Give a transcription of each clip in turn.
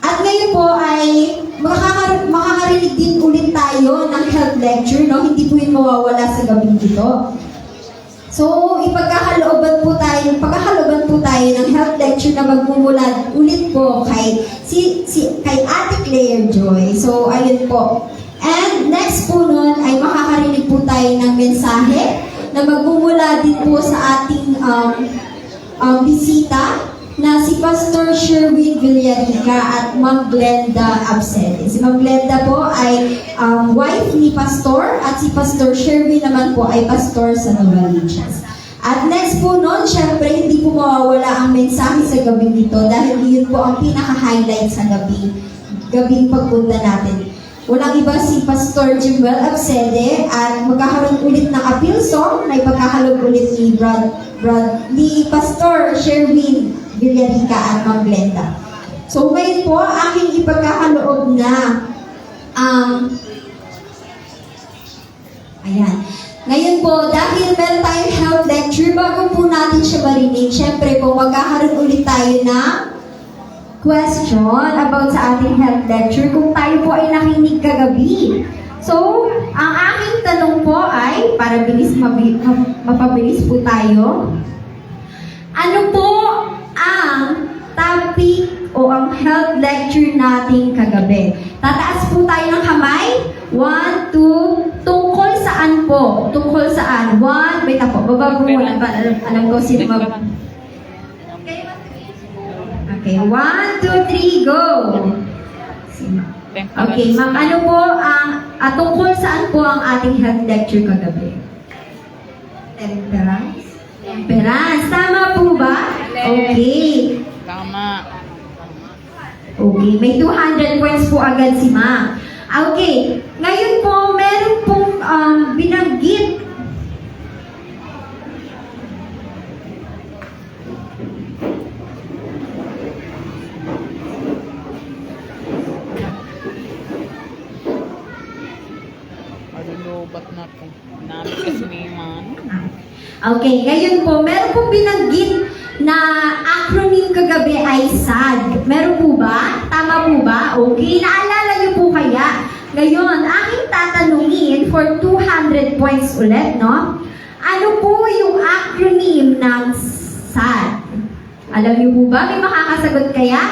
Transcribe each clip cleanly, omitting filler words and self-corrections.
At ngayon po ay makakarinig din ulit tayo ng health lecture, no? Hindi po yun mawawala sa gabing ito. So, pagkakaloban po tayo ng health lecture na magmumula ulit po kay Ate Claire Joy. So, ayun po. And next po nun ay makakarinig po tayo ng mensahe na magmumula din po sa ating bisita na si Pastor Sherwin Villarica at Ma'am Glenda Absede. Si Ma'am Glenda po ay wife ni Pastor at si Pastor Sherwin naman po ay pastor sa Novaliches. At next po nun, syempre hindi po mawawala ang mensahe sa gabing ito dahil yun po ang pinaka-highlight sa gabing pagpunta natin. Walang iba si Pastor Jimwell Absede at magkakaroon ulit ng appeal song na ipagkakalog ulit ni Pastor Sherwin Villarica at Ma'am Glenda. So ngayon po, aking ipagkakaloob na ayan. Ngayon po, dahil meron tayong health lecture, bago po natin siya marinig, syempre po, magkakaroon ulit tayo ng question about sa ating health lecture kung tayo po ay nakinig kagabi. So, ang aking tanong po ay, para mapabilis po tayo, ano po ang topic o ang health lecture natin kagabi? Tataas po tayo ng kamay. 1, 2, tungkol saan po? Tungkol saan? 1, wait po, baba po muna. Alam ko sino Okay, 1, 2, 3, go! Okay, ma'am, ano po tungkol saan po ang ating health lecture kagabi? Temperance? Temperance, tama po ba? Okay. Tama. Okay, may 200 points po agad si ma'am. Okay, ngayon po, meron pong binanggit. Malulobat na po. Namin kasi may man. Okay, ngayon po, meron pong binanggit na acronym kagabi ay SAD. Meron po ba? Tama po ba? Okay, naalala niyo po kaya? Ngayon, aking tatanungin for 200 points ulit, no? Ano po yung acronym ng SAD? Alam niyo po ba? May makakasagot kaya?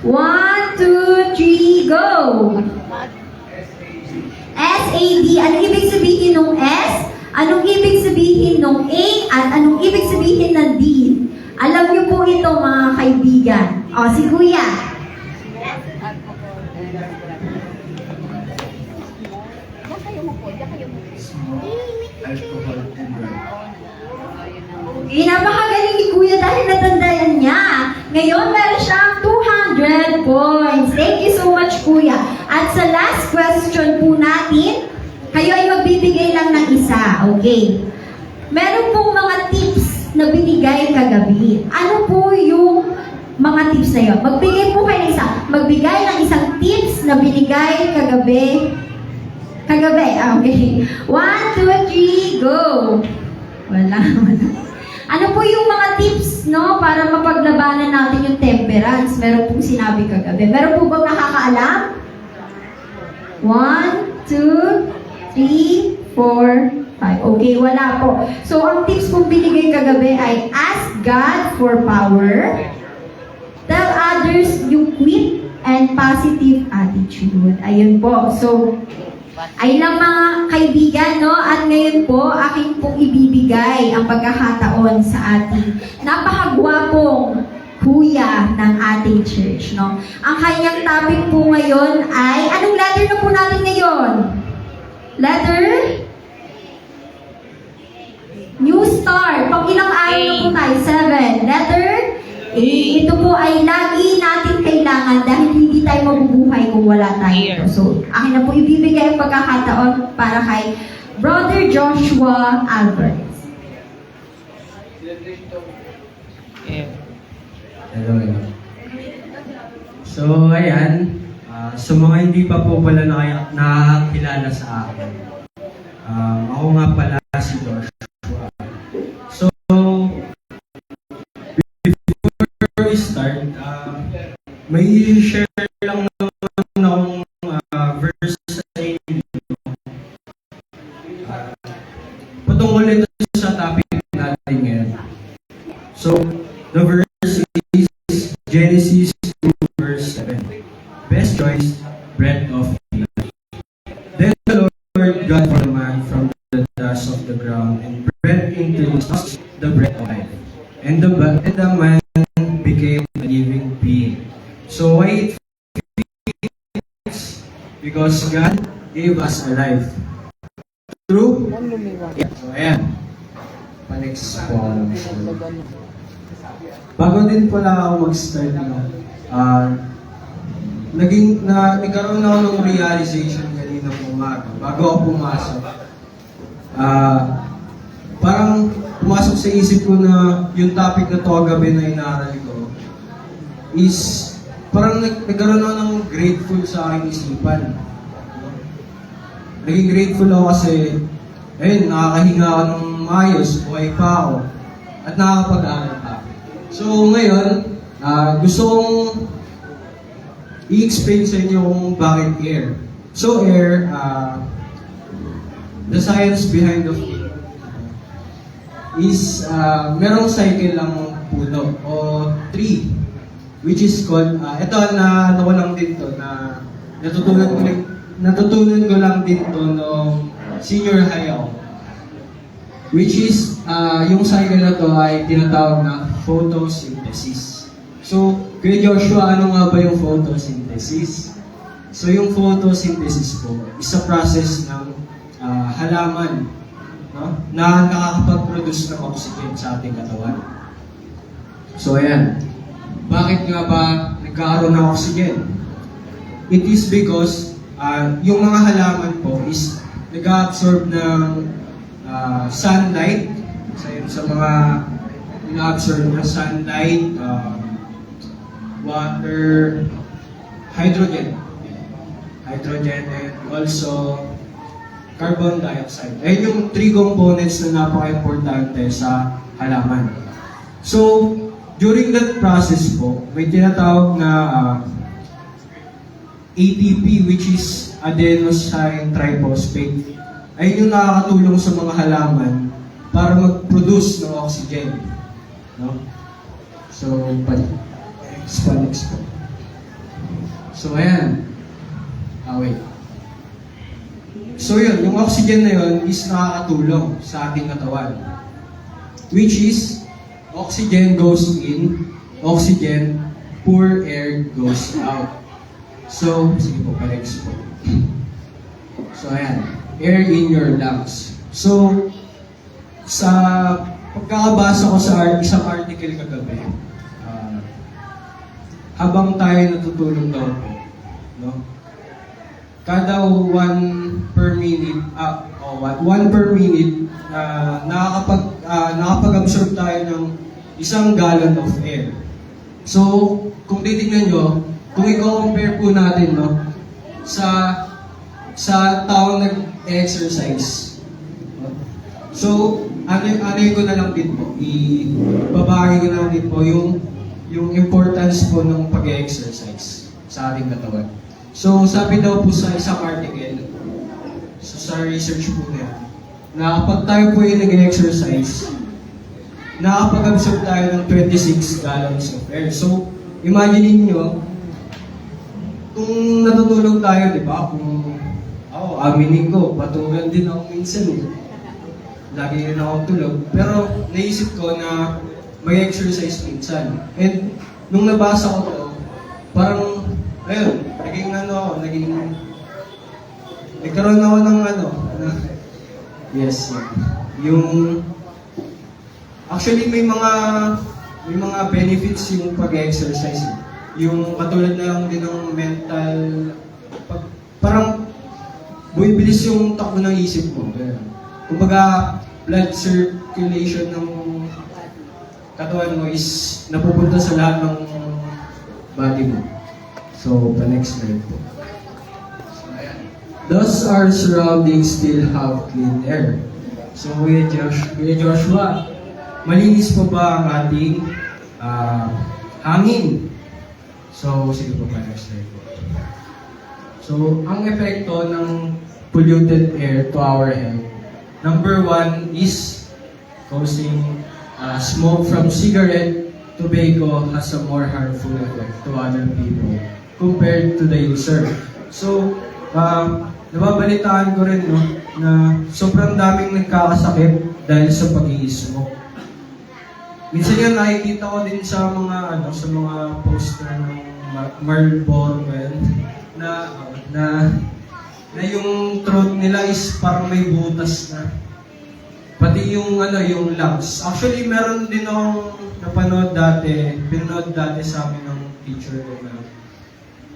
1, 2, 3, go! SAD. Anong ibig sabihin ng S? Anong ibig sabihin ng A? At anong ibig sabihin ng D? Alam niyo po ito, mga kaibigan. O, si Kuya. Napakagaling ni Kuya dahil natandayan niya. Ngayon, meron siyang 200 points. Thank you so much, Kuya. At sa last question po natin, kayo ay magbibigay lang ng isa. Okay. Meron pong mga tips na binigay kagabi. Ano po yung mga tips na yun? Magbigay po kayo ng isa. Magbigay ng isang tips na binigay kagabi. Okay. 1, 2, 3, go! Wala. Ano po yung mga tips, no, para mapaglabanan natin yung temperance? Meron pong sinabi kagabi. Meron po bang nakakaalam? 1, 2, 3, 4, 5. Okay, wala po. So, ang tips pong binigay kagabi ay ask God for power, tell others yung quit, and positive attitude. Ayun po. So, ay lang mga kaibigan, no? At ngayon po, aking pong ibibigay ang pagkakataon sa ating napakagwapong kuya ng ating church, no? Ang kanyang topic po ngayon ay, anong letter na po natin ngayon? Letter? New start. Pang ilang araw na po tayo? 7. Letter? A. Ito po ay lagi natin kailangan dahil hindi tayo mabubuhay kung wala tayo. So, akin na po ibibigay ang pagkakataon para kay Brother Joshua Alvarez. Hello. So, ayan. Sa mga hindi pa po pala nakakilala sa akin. Ako nga pala si Joshua. So, before we start, may share lang naman akong verse sa inyo. Patungkol ito sa topic natin ngayon. So, the verse is Genesis 2 verse 7. Best choice, bread of life. Then the Lord God formed man from the dust of the ground and breathed into his nostrils the breath of life. And the man became a living being. So why it fits? Because God gave us a life. True? Ang lumiwan. So ayan. Pa-next po ako ng Ang gano. Bago din pala ako mag-start, nagkaroon ako ng realization kanina umaga, bago ako pumasok. Parang pumasok sa isip ko na yung topic na to kagabi na inaaral ko is parang nagkaroon ako ng grateful sa aking isipan. Naging grateful ako kasi ayun, nakakahinga ako ng maayos, buhay pa ako, at nakakapag-aral pa. So ngayon, gusto kong i-explain sa inyo kung bakit air. So air, the science behind of it is merong cycle lang puno o tree, which is called, ito na ano ko lang din to, na natutunan ko lang din to nung senior high ako. Which is, yung cycle na to ay tinatawag na photosynthesis. So, Kuya Joshua, ano nga ba yung photosynthesis? So, yung photosynthesis po is a process ng halaman, no? Na nakakapag-produce ng oxygen sa ating katawan. So, ayan. Bakit nga ba nagkakaroon ng oxygen? It is because yung mga halaman po is nag-absorb ng sunlight. Sa mga ina-absorb ng sunlight, water, hydrogen, and also carbon dioxide. Ayun yung three components na napaka-importante sa halaman. So, during that process po, may tinatawag na ATP, which is adenosine triphosphate. Ayun yung nakakatulong sa mga halaman para mag-produce ng oxygen. No? So, next po. So, ayan. Wait. So, yun. Yung oxygen na yun is nakakatulong sa ating katawan. Which is, oxygen goes in, oxygen, poor air goes out. So, sige po, next po. So, ayan. Air in your lungs. So, sa pagkakabasa ko sa isang article kagabi, habang tayo natutulog daw po, no? Kada 1 per minute, 1 per minute, nakakapag-absorb tayo ng 1 gallon of air. So, kung titignan nyo, kung i-compare po natin, no, sa taong nag-exercise. So, ano ko na lang din po, ibabahagi ko na lang din po yung importance po ng pag-exercise sa ating katawan. So, sabi daw po sa isang article, sa research po na yan, na kapag tayo po yung nag-exercise, nakapag-absorb tayo ng 26 gallons of air. So, imagine nyo, kung natutulog tayo, di ba? Kung aminin ko, patugan din ako minsan eh. Lagi rin ako tulog. Pero naisip ko na may exercise minsan. And nung nabasa ko to, parang, ayun, nagkaroon ako ng yes, yung, actually may mga benefits yung pag-exercise. Yung katulad na lang din ng mental, parang bumibilis yung takbo ng isip mo. Kumbaga, blood circulation ng katawan mo is napupunta sa lahat ng body mo. So, next slide po. So, ayan. Does our surroundings still have clean air? So, Kuya Joshua, malinis po ba ang ating hangin? So, sige po, next slide po. So, ang epekto ng polluted air to our health, number one is causing smoke from cigarette, tobacco has a more harmful effect to other people compared to the user. So, nababalitaan ko rin, no, na sobrang daming nagkakasakit dahil sa pag-i-smoke. Minsan yan nakikita ko din sa mga sa mga poster ng Marlboro na yung throat nila is parang may butas na. Pati yung yung lungs. Actually, meron din akong pinanood dati sa amin ng teacher ko na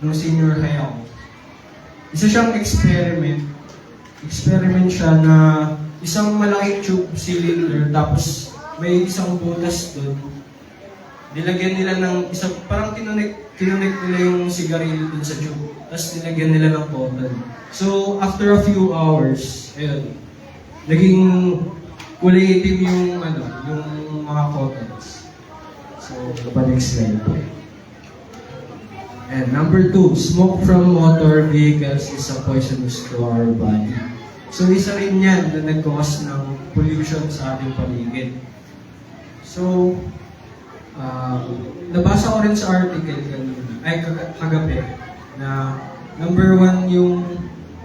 nung senior high ako. Isa siyang experiment. Experiment siya na isang malaking tube cylinder tapos may isang butas doon. Nilagyan nila ng isang, parang kinonect nila yung sigarilyo dun sa tube. Tapos nilagyan nila ng cotton. So, after a few hours, ayun, naging kulay itim yung mga cottons. So, next slide po. And number 2, smoke from motor vehicles is a poisonous to our body. So, isa rin yan na nag-cause ng pollution sa ating paligid. So, nabasa ko rin sa article kagabi na number 1 yung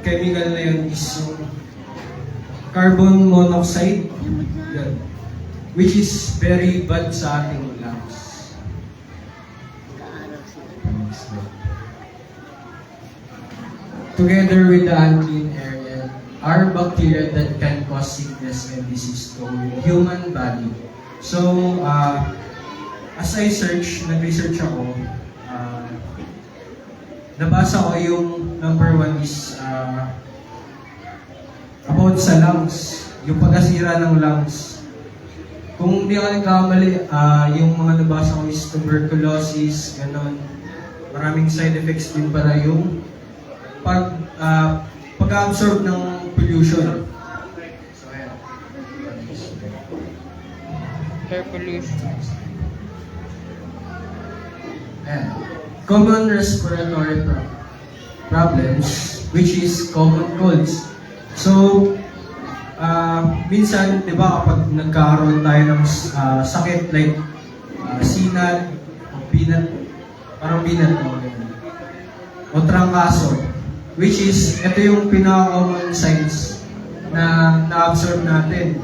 chemical na yun is yung carbon monoxide, yun, which is very bad sa ating lungs. Together with the unclean air are bacteria that can cause sickness and disease to human body. So, as I nag-research ako, nabasa ko yung number 1 is about sa lungs, yung pagkasira ng lungs. Kung hindi ako nagkamali, yung mga nabasa ko is tuberculosis, ganon. Maraming side effects din para yung pag-absorb ng pollution. So, ayan. Air pollution. Ayan. Common respiratory problems, which is common colds. So, minsan, di ba, kapag nagkaroon tayo ng sakit like sinad, parang binat, o trangkaso, which is, ito yung pinaka-common signs na na-absorb natin.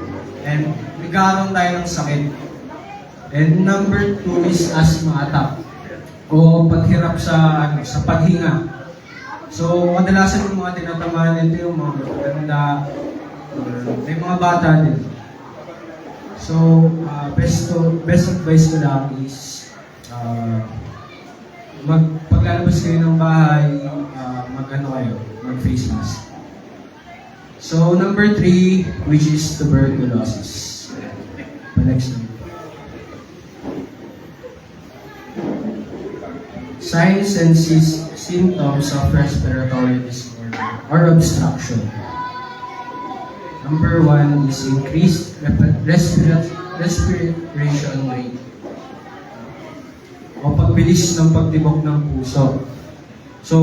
And nagkaroon tayo ng sakit. And number 2 is asthma attack o paghirap sa paghinga. So, kadalasan yung mga tinatamaan nito yung mga maganda, may mga bata din. So, best advice ko lang is paglalabas kayo ng bahay, mag-face mask. So, number 3, which is tuberculosis. Next one. Signs and symptoms of respiratory disorder or obstruction. Number 1 is increased respiration rate o pagbilis ng pagtibok ng puso. So,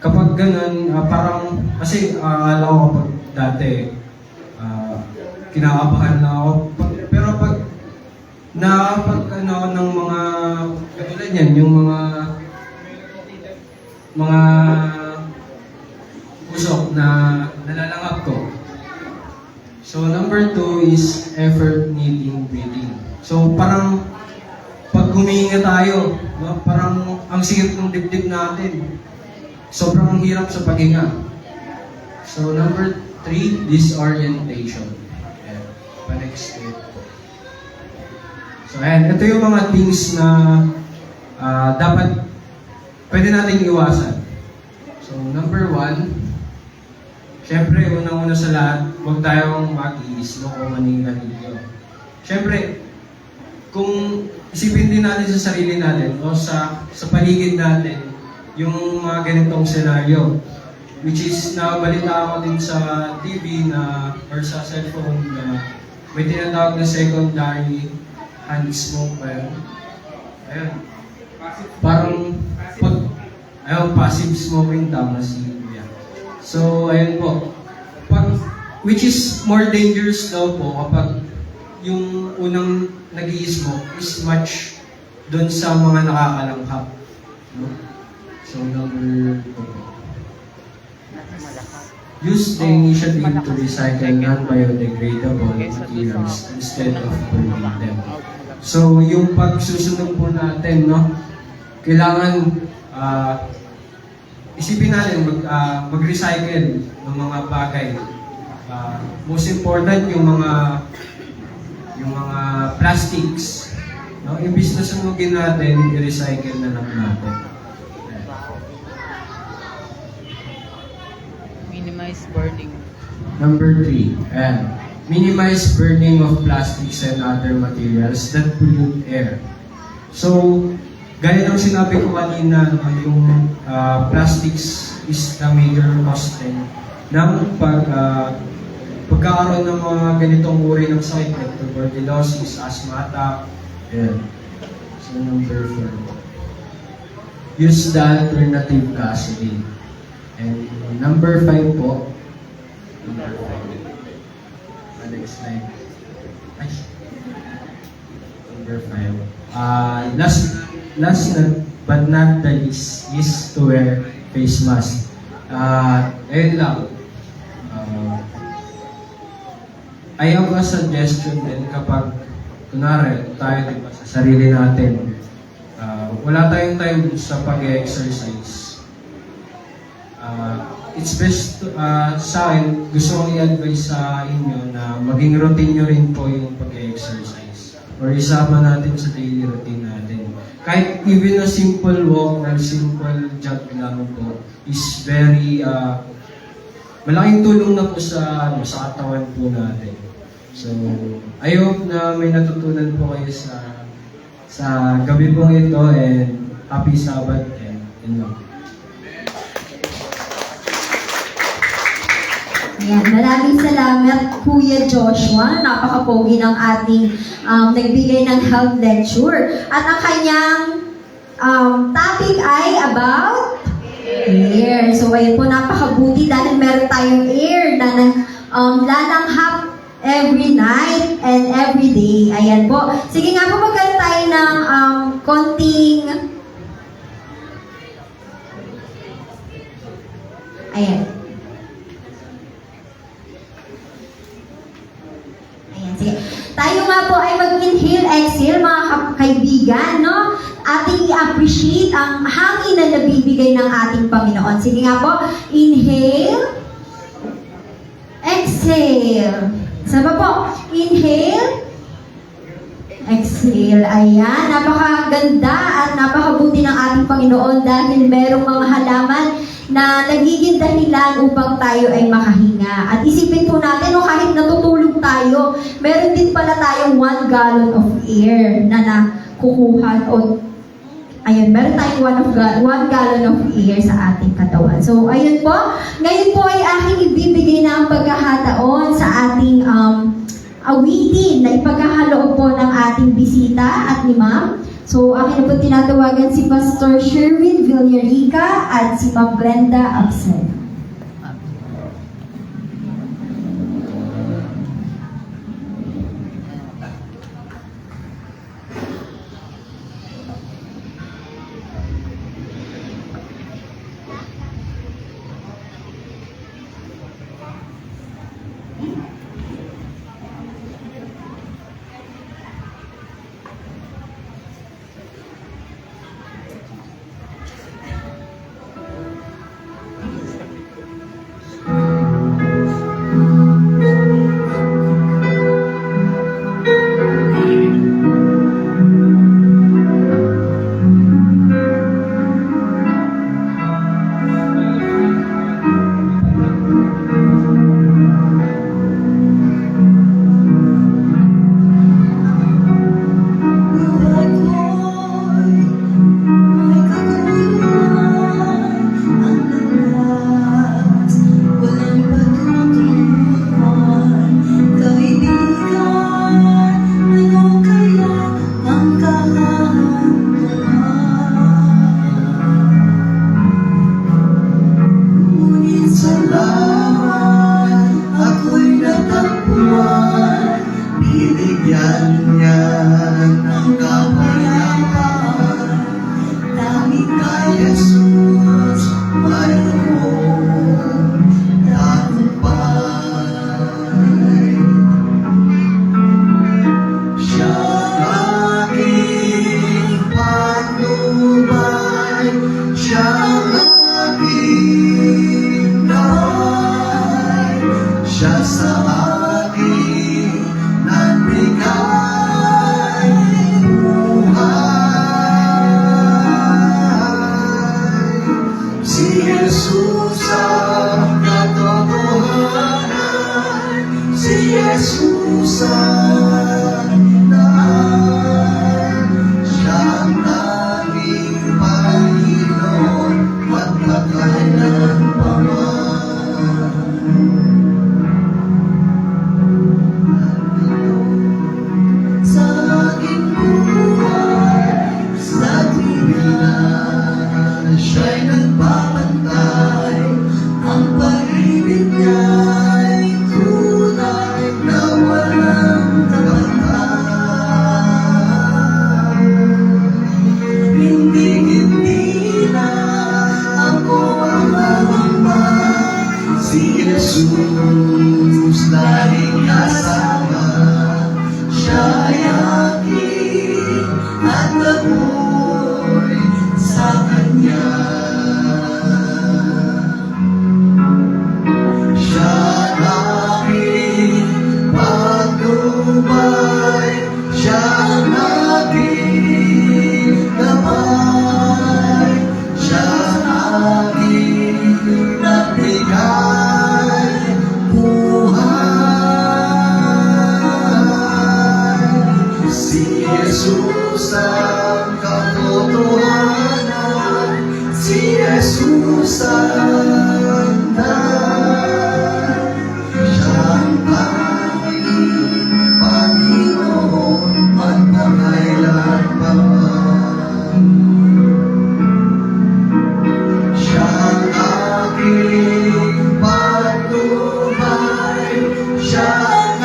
kapag ganun, parang, kasi alam ko kapag dati, kinakabahan na ako. Pero pag ng mga, katulad yan, yung mga usok na nalalangap ko. So, number 2 is effort-needing breathing. So, parang pag humihinga tayo, no, parang ang sikip ng dibdib natin. Sobrang hirap sa paghinga. So, number 3, disorientation. Ayan, next step. So, ayan, ito yung mga things na dapat pwede natin iwasan. So, number 1, syempre, unang-una sa lahat, huwag tayong mag-iislo o maningarilyo. Syempre, kung isipin din natin sa sarili natin o sa paligid natin yung mga ganitong senaryo, which is nabalita ako din sa TV na or sa cellphone na may tinatawag na secondary hand smoke ba yun? Ayun. Parang Ayun, passive smoking, tama si Kuya. So, ayun po. Which is more dangerous daw po kapag yung unang nag-i-smoke is much dun sa mga nakakalanghap. No? So, number 2 po. Use the initiative to recycle non-biodegradable materials instead of burning them. So, yung pagsusunod po natin, no? Kailangan isipin natin mag-recycle ng mga bagay. Most important yung mga plastics. No? Imbis na sunugin natin, i-recycle na lang natin. Minimize burning. Number 3, minimize burning of plastics and other materials that pollute air. So, gaya ng sinabi ko kanina, yung plastics is the major cause din ng pagkakaroon ng mga ganitong uri ng sakit like tuberculosis, asthma attack. Yeah. So, number 4. Use the alternative gasoline. And number 5 po. Number 5. Next slide. Ay. Number 5. Last but not the least is to wear face mask. Ayun lang. I have a suggestion din kapag kunwari tayo diba, sa sarili natin, wala tayong time sa pag-exercise. It's best sa akin, gusto kong i-advise sa inyo na maging routine nyo rin po yung pag-exercise or isama natin sa daily routine natin. Kahit even a simple walk or simple jog lang po is very malaking tulong na po sa katawan po natin. So, I hope na may natutunan po kayo sa gabi pong ito, and happy Sabbath, and yun lang. Ayan, maraming salamat Kuya Joshua. Napaka-pogi ng ating nagbigay ng health lecture. At ang kanyang topic ay about air. So ayun po, napakabuti dahil meron tayong air na lalanghap every night and every day. Ayan po. Sige nga po, magkaroon tayo ng konting ayan. Sige. Tayo nga po ay mag-inhale, exhale, mga kaibigan, no? Ating i-appreciate ang hangin na nabibigay ng ating Panginoon. Sige nga po, inhale, exhale. Sama po, inhale, exhale. Ayan, napakaganda at napakabuti ng ating Panginoon dahil merong mga halaman na nagiging dahilan upang tayo ay makahinga. At isipin po natin, no, kahit natutulog tayo, meron din pala tayong 1 gallon of air na nakukuha. Ayun, meron tayong 1 gallon of air sa ating katawan. So, ayun po. Ngayon po ay aking ibibigay na ang pagkakataon sa ating awitin na ipagkakaloob po ng ating bisita at ni Ma'am. So, akin na po tinatawagan si Pastor Sherwin Villarica at si Ma'am Glenda Absen. Jesus ang katotohanan, si Jesus ang daan, siya ang aming Panginoon, magpakailanman. Sa aking buhay, sa tuwina, siya'y nagbabantay, ang pag-ibig niya'y tunay na walang kabantay. Hindi na ako ang mamamba, si Jesus laging kasama, siya'y aking at ako'y sa Kanya. Siya ang aking patnubay, siya ang aking gabay, siya ang aking nagbigay buhay. Si Jesus ang katotohanan, si Jesus ang daan, siya ang tanging Panginoon, magpakailanman. Siya ang aking patnubay, siya ang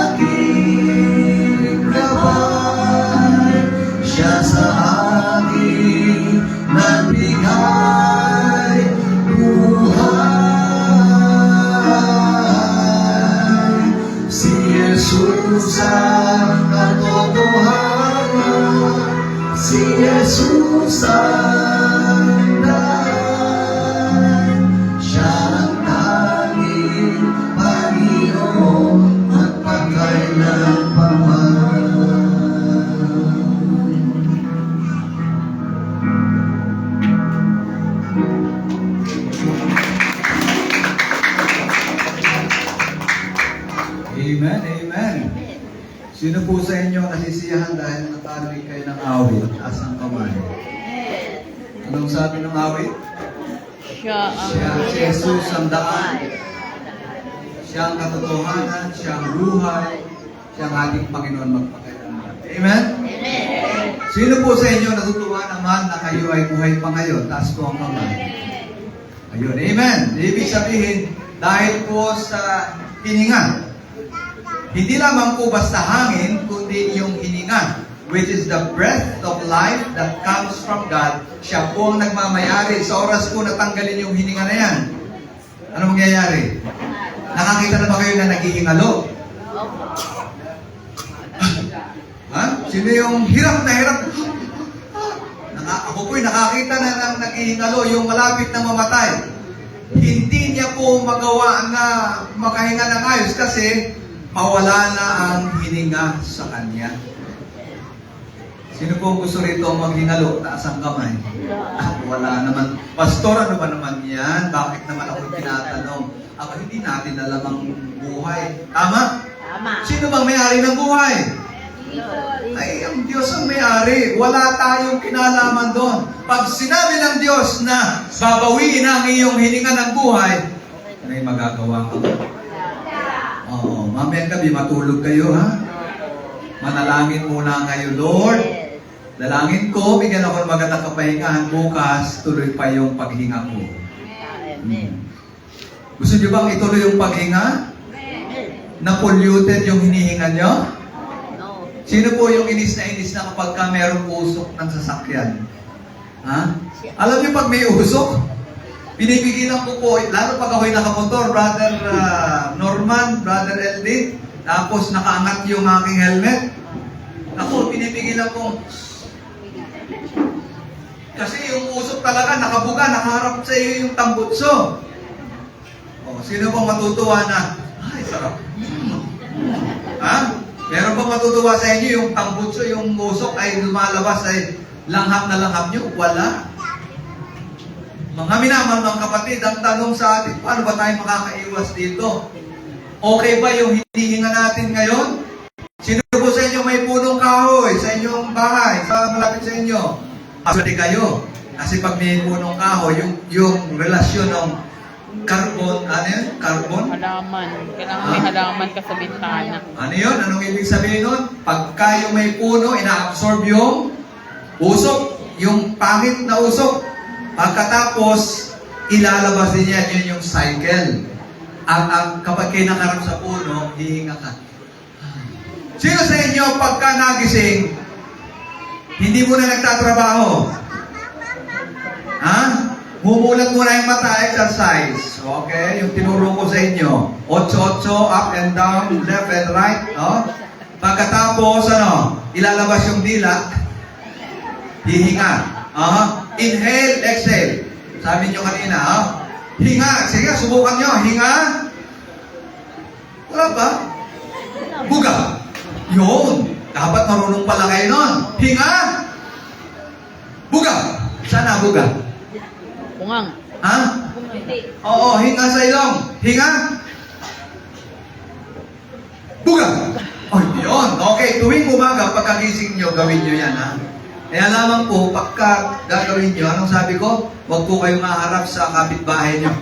aking gabay, siya sa aking nagbigay buhay. Si Jesus ang katotohanan, si Jesus ang daan, siya ang tanging Panginoon, magpakailanman. Amen, amen. Sino po sa inyo nasisiyahan dahil nataloy kayo ng awit? Taas ang kamay. Anong sabi ng awit? Siya ang Siya, si Jesus ang daan. Siya ang katotohanan, siya ang buhay, siya ang ating Panginoon magpakailanman. Amen? Sino po sa inyo natutuwa naman na kayo ay buhay pa ngayon? Taas po ang kamay. Ayun, amen. Ibig sabihin, dahil po sa hininga, hindi lamang po basta hangin, kundi yung hininga, which is the breath of life that comes from God. Siya po ang nagmamayari. Sa oras po natanggalin yung hininga na yan, ano mangyayari? Nakakita na ba kayo na naghihingalo? Ha? Sino yung hirap na hirap? Ako po'y nakakita na ng naghihingalo, yung malapit na mamatay. Hindi niya po magawa na makahinga ng ayos kasi mawala na ang hininga sa kanya. Sino po gusto rito maghingalo? Taas ang kamay. Wala naman. Pastor, ano ba naman yan? Bakit naman ako tinatanong? Ako, hindi natin alam ang buhay. Tama? Tama. Sino bang may-ari ng buhay? Ay, ang Diyos ang may-ari. Wala tayong kinalaman doon. Pag sinabi ng Diyos na babawiin ang iyong hininga ng buhay, may magagawa ka. Oo, mamaya gabi matulog kayo, ha? Manalangin muna kayo, Lord. Dalangin ko, bigyan ako ng magandang kapahingahan bukas, tuloy pa yung paghinga ko. Gusto niyo bang ituloy yung paghinga? Na polluted yung hinihinga niyo? Sino po yung inis na kapag ka merong usok ng sasakyan? Ha? Alam niyo pag may usok, binibigilan ko po, lalo pag ako'y nakamotor, Brother Norman, Brother LD, tapos nakaangat yung aking helmet. Ako, binibigilan ko. Kasi yung usok talaga, nakabuga, nakaharap sa iyo yung tambutso. O, sino bang matutuwa na, ay, sarap. Ha? Meron bang matutuwa sa inyo yung tambutso, yung usok ay lumalabas ay langhap na langhap nyo? Wala. Mga minamahal mga kapatid, ang tanong sa atin, paano ba tayo makakaiwas dito? Okay ba yung hinihinga natin ngayon? Sino po sa inyo may punong kahoy sa inyong bahay, sa malapit sa inyo? Aswerte kayo. Kasi pag may punong kahoy, yung relasyon ng carbon, ano yun? Carbon? Halaman. Kailangan may halaman ka sa bintana. Ano yun? Anong ibig sabihin nun? Pagka yung may puno, ina-absorb yung usok, yung pangit na usok. Pagkatapos, ilalabas din yan, yun yung cycle. Kapag kayo nakarap sa puno, hihinga ka. Sino sa inyo, pagka nagising, hindi mo na nagtatrabaho? Ha? Humulat muna yung mata, exercise. Okay? Yung tinuro ko sa inyo. 8-8, up and down, left and right. No? Pagkatapos, ilalabas yung dila, hihinga. Inhale, exhale. Sabi nyo kanina, hinga. Sige, subukan nyo. Hinga. Wala ba? Buga. Yun. Dapat marunong pala kayo nun. Hinga. Buga. Sana buga. Pungang. Ha? Oo, hinga sa ilong. Hinga. Buga. Oh, yun. Okay, tuwing umaga, pagkagising nyo, gawin nyo yan, ha? Kaya lamang po, pagka gagawin nyo, anong sabi ko? Huwag po kayong maharap sa kapitbahay nyo.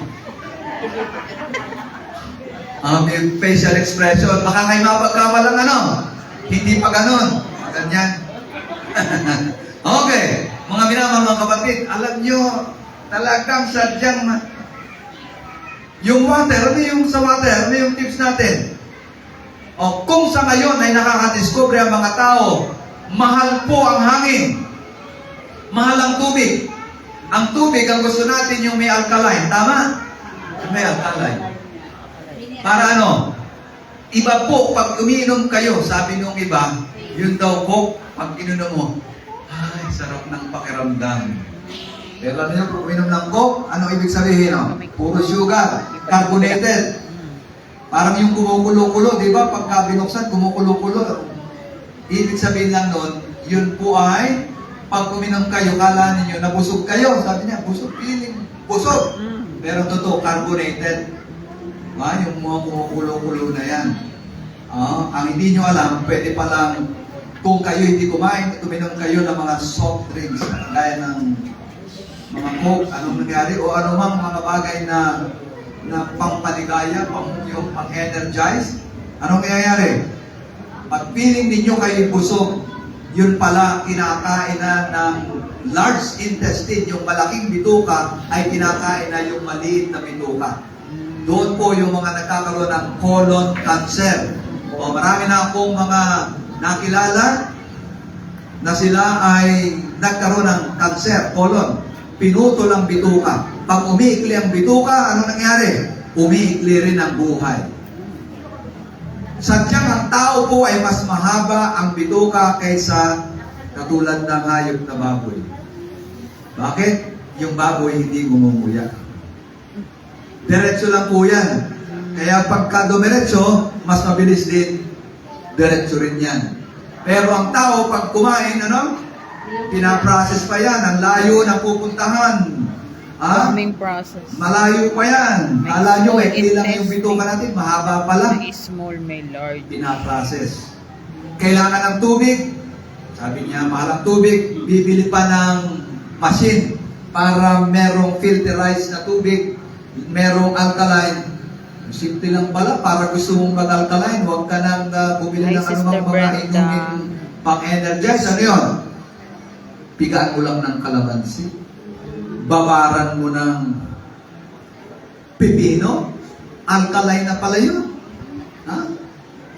May facial expression. Baka kayo mapagkamalang hindi pa ganon. Ganyan. Okay. Mga minamahal mga kapatid, alam nyo, talagang sadyang yung water, yung sa water, yung tips natin. Kung sa ngayon ay nakakadiscover ang mga tao, mahal po ang hangin. Mahal ang tubig. Ang tubig, ang gusto natin yung may alkaline. Tama? May alkaline. Para iba po, pag umiinom kayo, sabi nung iba, yun daw po, pag inunom mo, ay, sarap ng pakiramdam. Pero alam niyo, kung uminom ng Coke, ano ibig sabihin? Puro sugar, carbonated. Parang yung kumukulo-kulo, di ba? Pagka binuksan, kumukulo-kulo. Ibig sabihin lang nun, yun po ay, pag uminom kayo, kala ninyo, nabusog kayo. Sabi niya, busog, feeling, busog. Pero totoo, carbonated. Yung mga kumukulo-kulo na yan. Ang hindi nyo alam, pwede palang, kung kayo hindi kumain, uminom kayo ng mga soft drinks, gaya ng mga Coke, anong nangyari, o anumang mga bagay na pangpaligaya, yung pang-energize, anong nangyayari? Pag feeling ninyo kayo busog, yun pala kinakain na ng large intestine, yung malaking bituka, ay kinakain na yung maliit na bituka. Doon po yung mga nagkakaroon ng colon cancer. Marami na akong mga nakilala na sila ay nagkaroon ng cancer, colon. Pinutol ang bituka. Pag umiikli ang bituka, ano nangyari? Umiikli rin ang buhay. Sadyang ang tao po ay mas mahaba ang bituka kaysa katulad ng hayop na baboy. Bakit? Yung baboy hindi gumumuya. Diretso lang po yan. Kaya pagka dumiretso, mas mabilis din. Diretso rin yan. Pero ang tao, pag kumain, pinaprocess pa yan. Ang layo na pupuntahan. Farming process. Malayo pa yan. Kala nyo, lang yung bituka natin, mahaba pala. May small, may large. Pinaprocess. Kailangan ng tubig. Sabi niya, mahal ang tubig. Bibili pa ng machine para merong filterized na tubig, merong alkaline. Simple lang pala, para gusto mong mag-alkaline, huwag ka nang bumili ng anumang mga inumin pang-energize. Ano yun? Pigaan mo lang ng kalamansi. Babaran mo ng pipino. Alkaline na pala yun.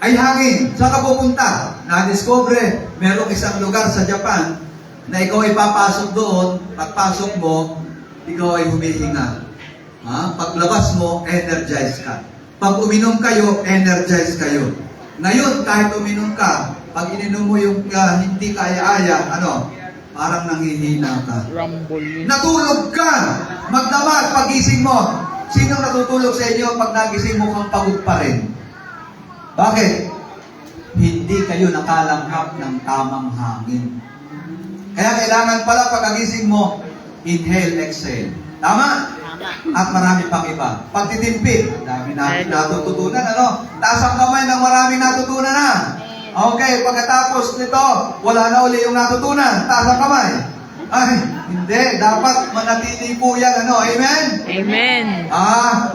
Ay hangin. Saan ka pupunta? Na-discover, merong isang lugar sa Japan na ikaw ay papasok doon, pagpasok mo, ikaw ay humihinga. Paglabas mo, energize ka. Pag uminom kayo, energize kayo. Ngayon, kahit uminom ka, pag ininom mo yung hindi kaya-aya, parang nanghihina ka. Rumble yun. Natulog ka! Magdamag, pagising mo. Sinong natutulog sa inyo pag nagising mo kang pagod pa rin? Bakit? Hindi kayo nakalanghap ng tamang hangin. Kaya kailangan pala pagkagising mo, inhale, exhale. Tama? Tama. At marami pang iba. Pagtitimpik, ang dami natin natututunan, ano? Taas ang kamay ng maraming natutunan na. Okay, pagkatapos nito, wala na uli yung natutunan. Taas ang kamay. Ay, hindi. Dapat manatili po yan, ano? Amen? Amen.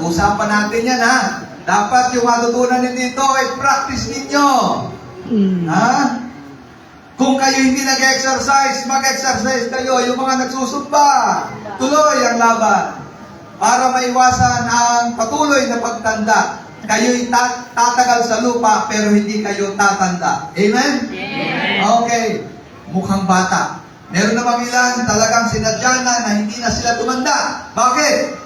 Usapan natin yan, ha? Dapat yung matutunan nyo dito, ay practice ninyo. Ha? Kung kayo hindi nag-exercise, mag-exercise kayo. Yung mga nagsusumba, tuloy ang laban. Para maiwasan ang patuloy na pagtanda. Kayo'y tatagal sa lupa, pero hindi kayo tatanda. Amen? Okay. Mukhang bata. Meron namang ilan talagang sinadya na hindi na sila tumanda. Bakit?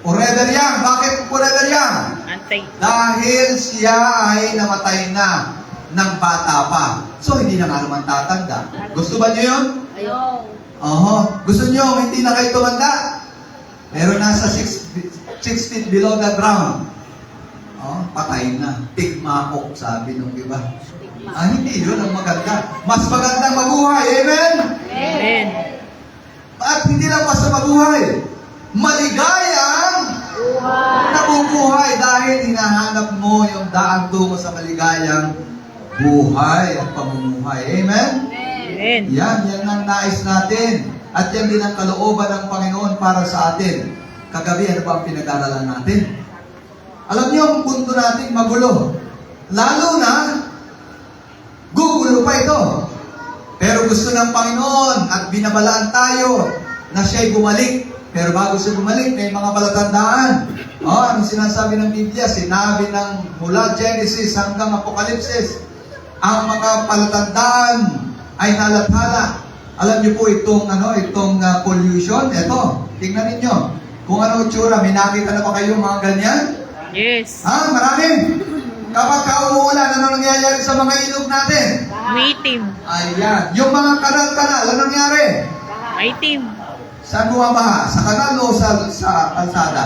Forever young. Bakit forever young? Antay. Dahil siya ay namatay na ng bata pa. So, hindi na nga naman tatanda. Gusto ba niyo yun? Gusto niyo hindi na kayo tumanda? Pero nasa 6 feet below the ground. Patay na. Tigmakok, sabi nung iba. Hindi yun ang maganda. Mas magandang mabuhay. Amen? Amen. At hindi lang basta mabuhay. Maligayang nabubuhay dahil hinahanap mo yung daan tungo sa maligayang buhay at pamumuhay. Amen? Amen. Yan ang nais natin. At yan din ang kalooban ng Panginoon para sa atin. Kagabi, ano ba ang pinag-aralan natin? Alam niyo, ang mundo natin magulo. Lalo na, gugulo pa ito. Pero gusto ng Panginoon at binabalaan tayo na siya'y bumalik. Pero bago siya bumalik, may mga palatandaan. Anong sinasabi ng Biblia? Sinabi ng mula Genesis hanggang Apokalipsis, ang mga palatandaan ay nalathala. Alam niyo po itong pollution. Ito, tingnan ninyo. Kung ano itsura, may nakita na ba kayo mga ganyan? Yes. Marami. Kapag umuulan, ano nangyayari sa mga ilog natin? Maitim. Ayan. Yung mga kanal-kanal, ano nangyari? Maitim. Saan bumabaha? Sa kanal o sa kalsada?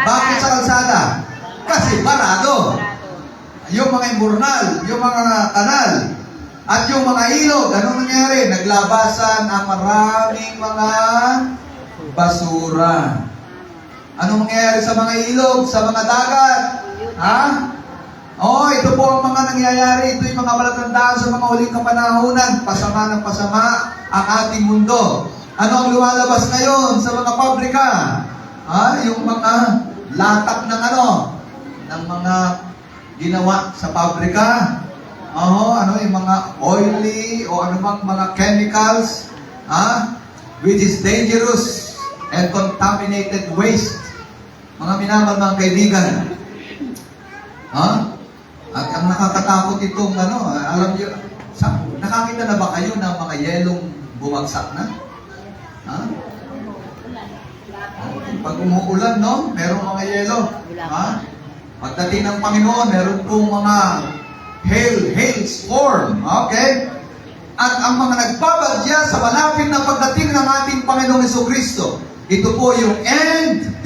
Bakit sa kalsada? Kasi barado. Yung mga imburnal, yung mga kanal, at yung mga ilog, anong nangyari? Naglabasan ang maraming mga basura. Anong nangyayari sa mga ilog, sa mga dagat? Ito po ang mga nangyayari. Ito yung mga palatandaan sa mga huling kapanahunan. Pasama ng pasama ang ating mundo. Ano ang lumalabas ngayon sa mga pabrika? Yung mga latak ng ng mga ginawa sa pabrika. Yung mga oily o anumang mga chemicals, which is dangerous and contaminated waste. Mga minamahal mga kaibigan. At ang nakakatakot itong alam niyo, nakakita na ba kayo ng mga yelong bumagsak na? Pag umuulan, merong mga yelo. Pagdating ng Panginoon, meron pong mga hailstorm. Okay? At ang mga nagbabadya sa malapit na pagdating ng ating Panginoong Jesucristo, ito po yung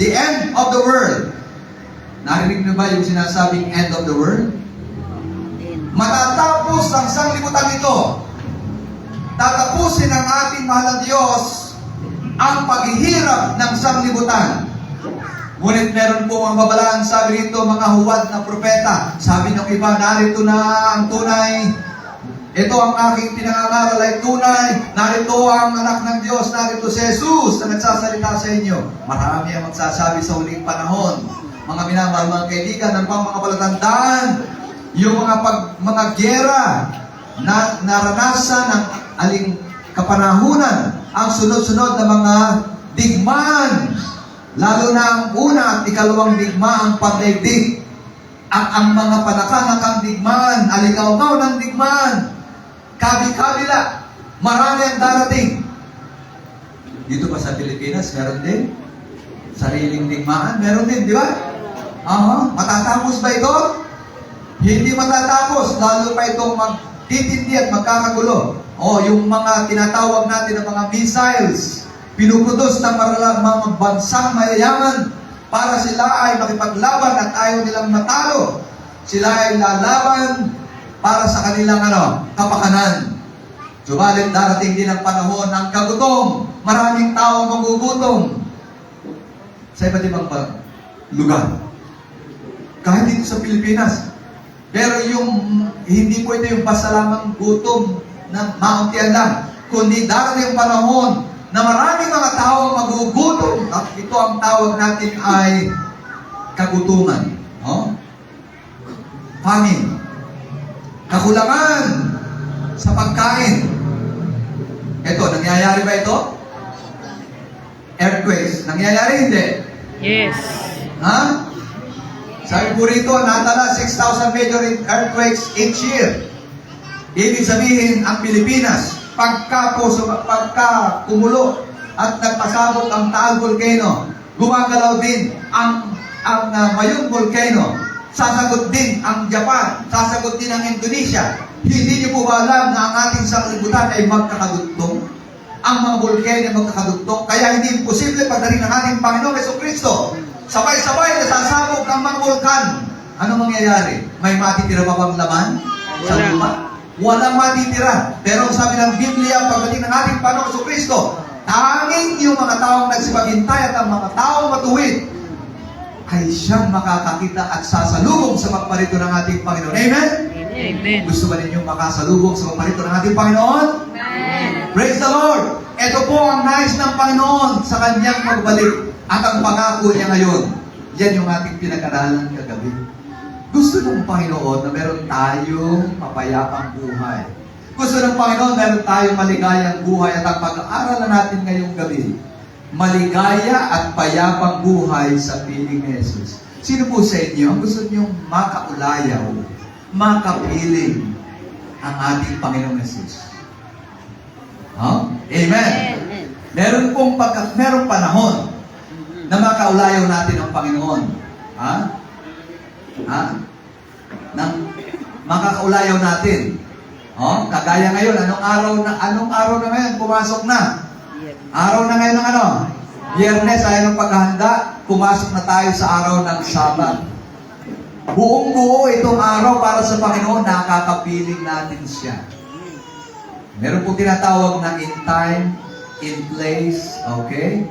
the end of the world. Narinig niyo ba yung sinasabing end of the world? Matatapos ang sanglibutan ito. Tatapusin ng ating mahal na Diyos ang paghihirap ng sanglibutan. Ngunit meron po ang babalaan, sabi rito, mga huwad na propeta. Sabi ng iba, narito na ang tunay. Ito ang aking pinangangaral ay tunay. Narito ang anak ng Diyos. Narito si Jesus na nagsasalita sa inyo. Marami ang magsasabi sa huling panahon. Mga minamahal, mga kaibigan, ang mga palatandaan, yung mga gyera na naranasan ng aling kapanahunan, ang sunod-sunod na mga digmaan. Lalo na ang una at ikalawang digma ang pandaigdig. Ang mga panakanakang digmaan, aligaw-gaw ng digmaan, kabi-kabila, marami ang darating. Dito pa sa Pilipinas, meron din. Sariling digmaan, meron din, di ba? Matatapos ba ito? Hindi matatapos, lalo pa itong magtitindi at magkakagulo. Yung mga tinatawag natin ng mga missiles, pinuproduce ng mga bansang mayayaman para sila ay makipaglaban at ayaw nilang matalo. Sila ay lalaban para sa kanilang kapakanan. Subalit darating din ang panahon ng kagutom maraming tao magugutom sa iba't ibang lugar. Kahit dito sa Pilipinas. Pero hindi po ito yung basta lamang gutom na mauntian lang, kundi darating yung panahon na maraming mga tao magugutom at ito ang tawag natin ay kagutuman. No? Famine. Kakulangan sa pagkain. Ito, nangyayari ba ito? Earthquakes. Nangyayari hindi? Yes. Ha? Sabi po rito, natala 6,000 major earthquakes each year. Ibig sabihin, ang Pilipinas, pagka kumulo at nagpasabog ang Taal Volcano, gumagalaw din ang Mayon Volcano, sasagot din ang Japan, sasagot din ang Indonesia. Hindi niyo po ba alam na ang ating sanglibutan ay magkakadugtong? Ang mga volcano ay magkakadugtong, kaya hindi imposible pagdating ng ating Panginoong Jesucristo. Sabay-sabay nasasabog ang mga volkan. Ano mangyayari? May matitira pa bang laman sa Wala. lupa? Walang matitira. Pero ang sabi ng Biblia, pagdating ng ating Panginoong Jesucristo, tanging yung mga taong nagsipaghintay at ang mga taong matuwid ay siyang makakakita at sasalubong sa pagparito ng ating Panginoon. Amen? Amen. Gusto ba ninyong makasalubong sa pagparito ng ating Panginoon? Amen. Praise the Lord! Ito po ang nais ng Panginoon sa kanyang pagbalik. At ang pangako niya ngayon, yan yung ating pinag-aralan kagabi. Gusto ng Panginoon na meron tayong mapayapang buhay. Gusto ng Panginoon meron tayong maligayang buhay. At ang pag-aaralan natin ngayong gabi, maligaya at payapang buhay sa piling ni Jesus. Sino po sa inyo ang gusto niyong makaulayaw, makapiling ang ating Panginoong Jesus? Huh? Amen. Merong panahon na makaulayaw natin ang Panginoon. Ha? Ha? Nang makakaulayaw natin. Oh, kagaya ngayon, anong araw na ngayon? Pumasok na. Araw na ngayon ng ano? Biyernes, ayaw ng paghahanda, pumasok na tayo sa araw ng Sabat. Buong-buo itong araw para sa Panginoon, nakakapiling natin siya. Meron po tinatawag na in time, in place, okay?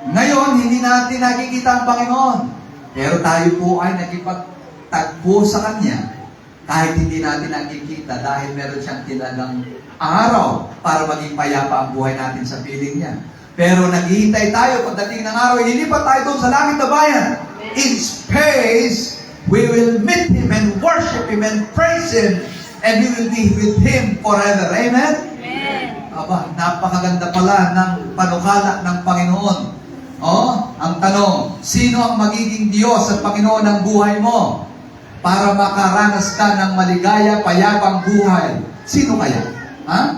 Ngayon, hindi natin nakikita ang Panginoon. Pero tayo po ay nakipagtagpo sa Kanya kahit hindi natin nakikita dahil meron siyang talagang araw para maging payapa ang buhay natin sa piling niya. Pero naghihintay tayo pagdating ng araw, ililipat tayo doon sa langit na bayan. In space, we will meet Him and worship Him and praise Him and we will be with Him forever. Amen? Amen. Aba, napakaganda pala ng panukala ng Panginoon. Oh, ang tanong, sino ang magiging Diyos at Panginoon ng buhay mo para makaranas ka ng maligaya, payapang buhay? Sino kaya? Ha?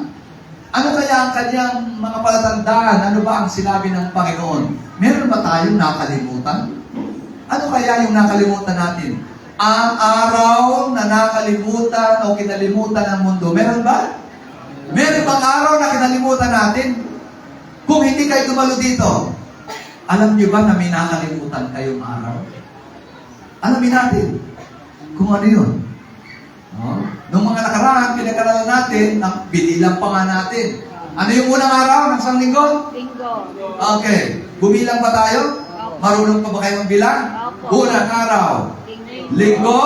Ano kaya ang kanyang mga palatandaan? Ano ba ang sinabi ng Panginoon? Meron ba tayong nakalimutan? Ano kaya yung nakalimutan natin? Ang araw na nakalimutan o kinalimutan ng mundo. Meron ba? Meron bang araw na kinalimutan natin? Kung hindi kayo dumalo dito, alam niyo ba na may nakalimutan kayong araw? Alamin natin kung ano yun. No? Noong mga nakaraan, pinag-aralan natin, binilang pa nga natin. Ano yung unang araw ng isang linggo? Linggo. Okay. Bumilang ba tayo? Marunong pa ba kayo magbilang? Unang araw. Linggo,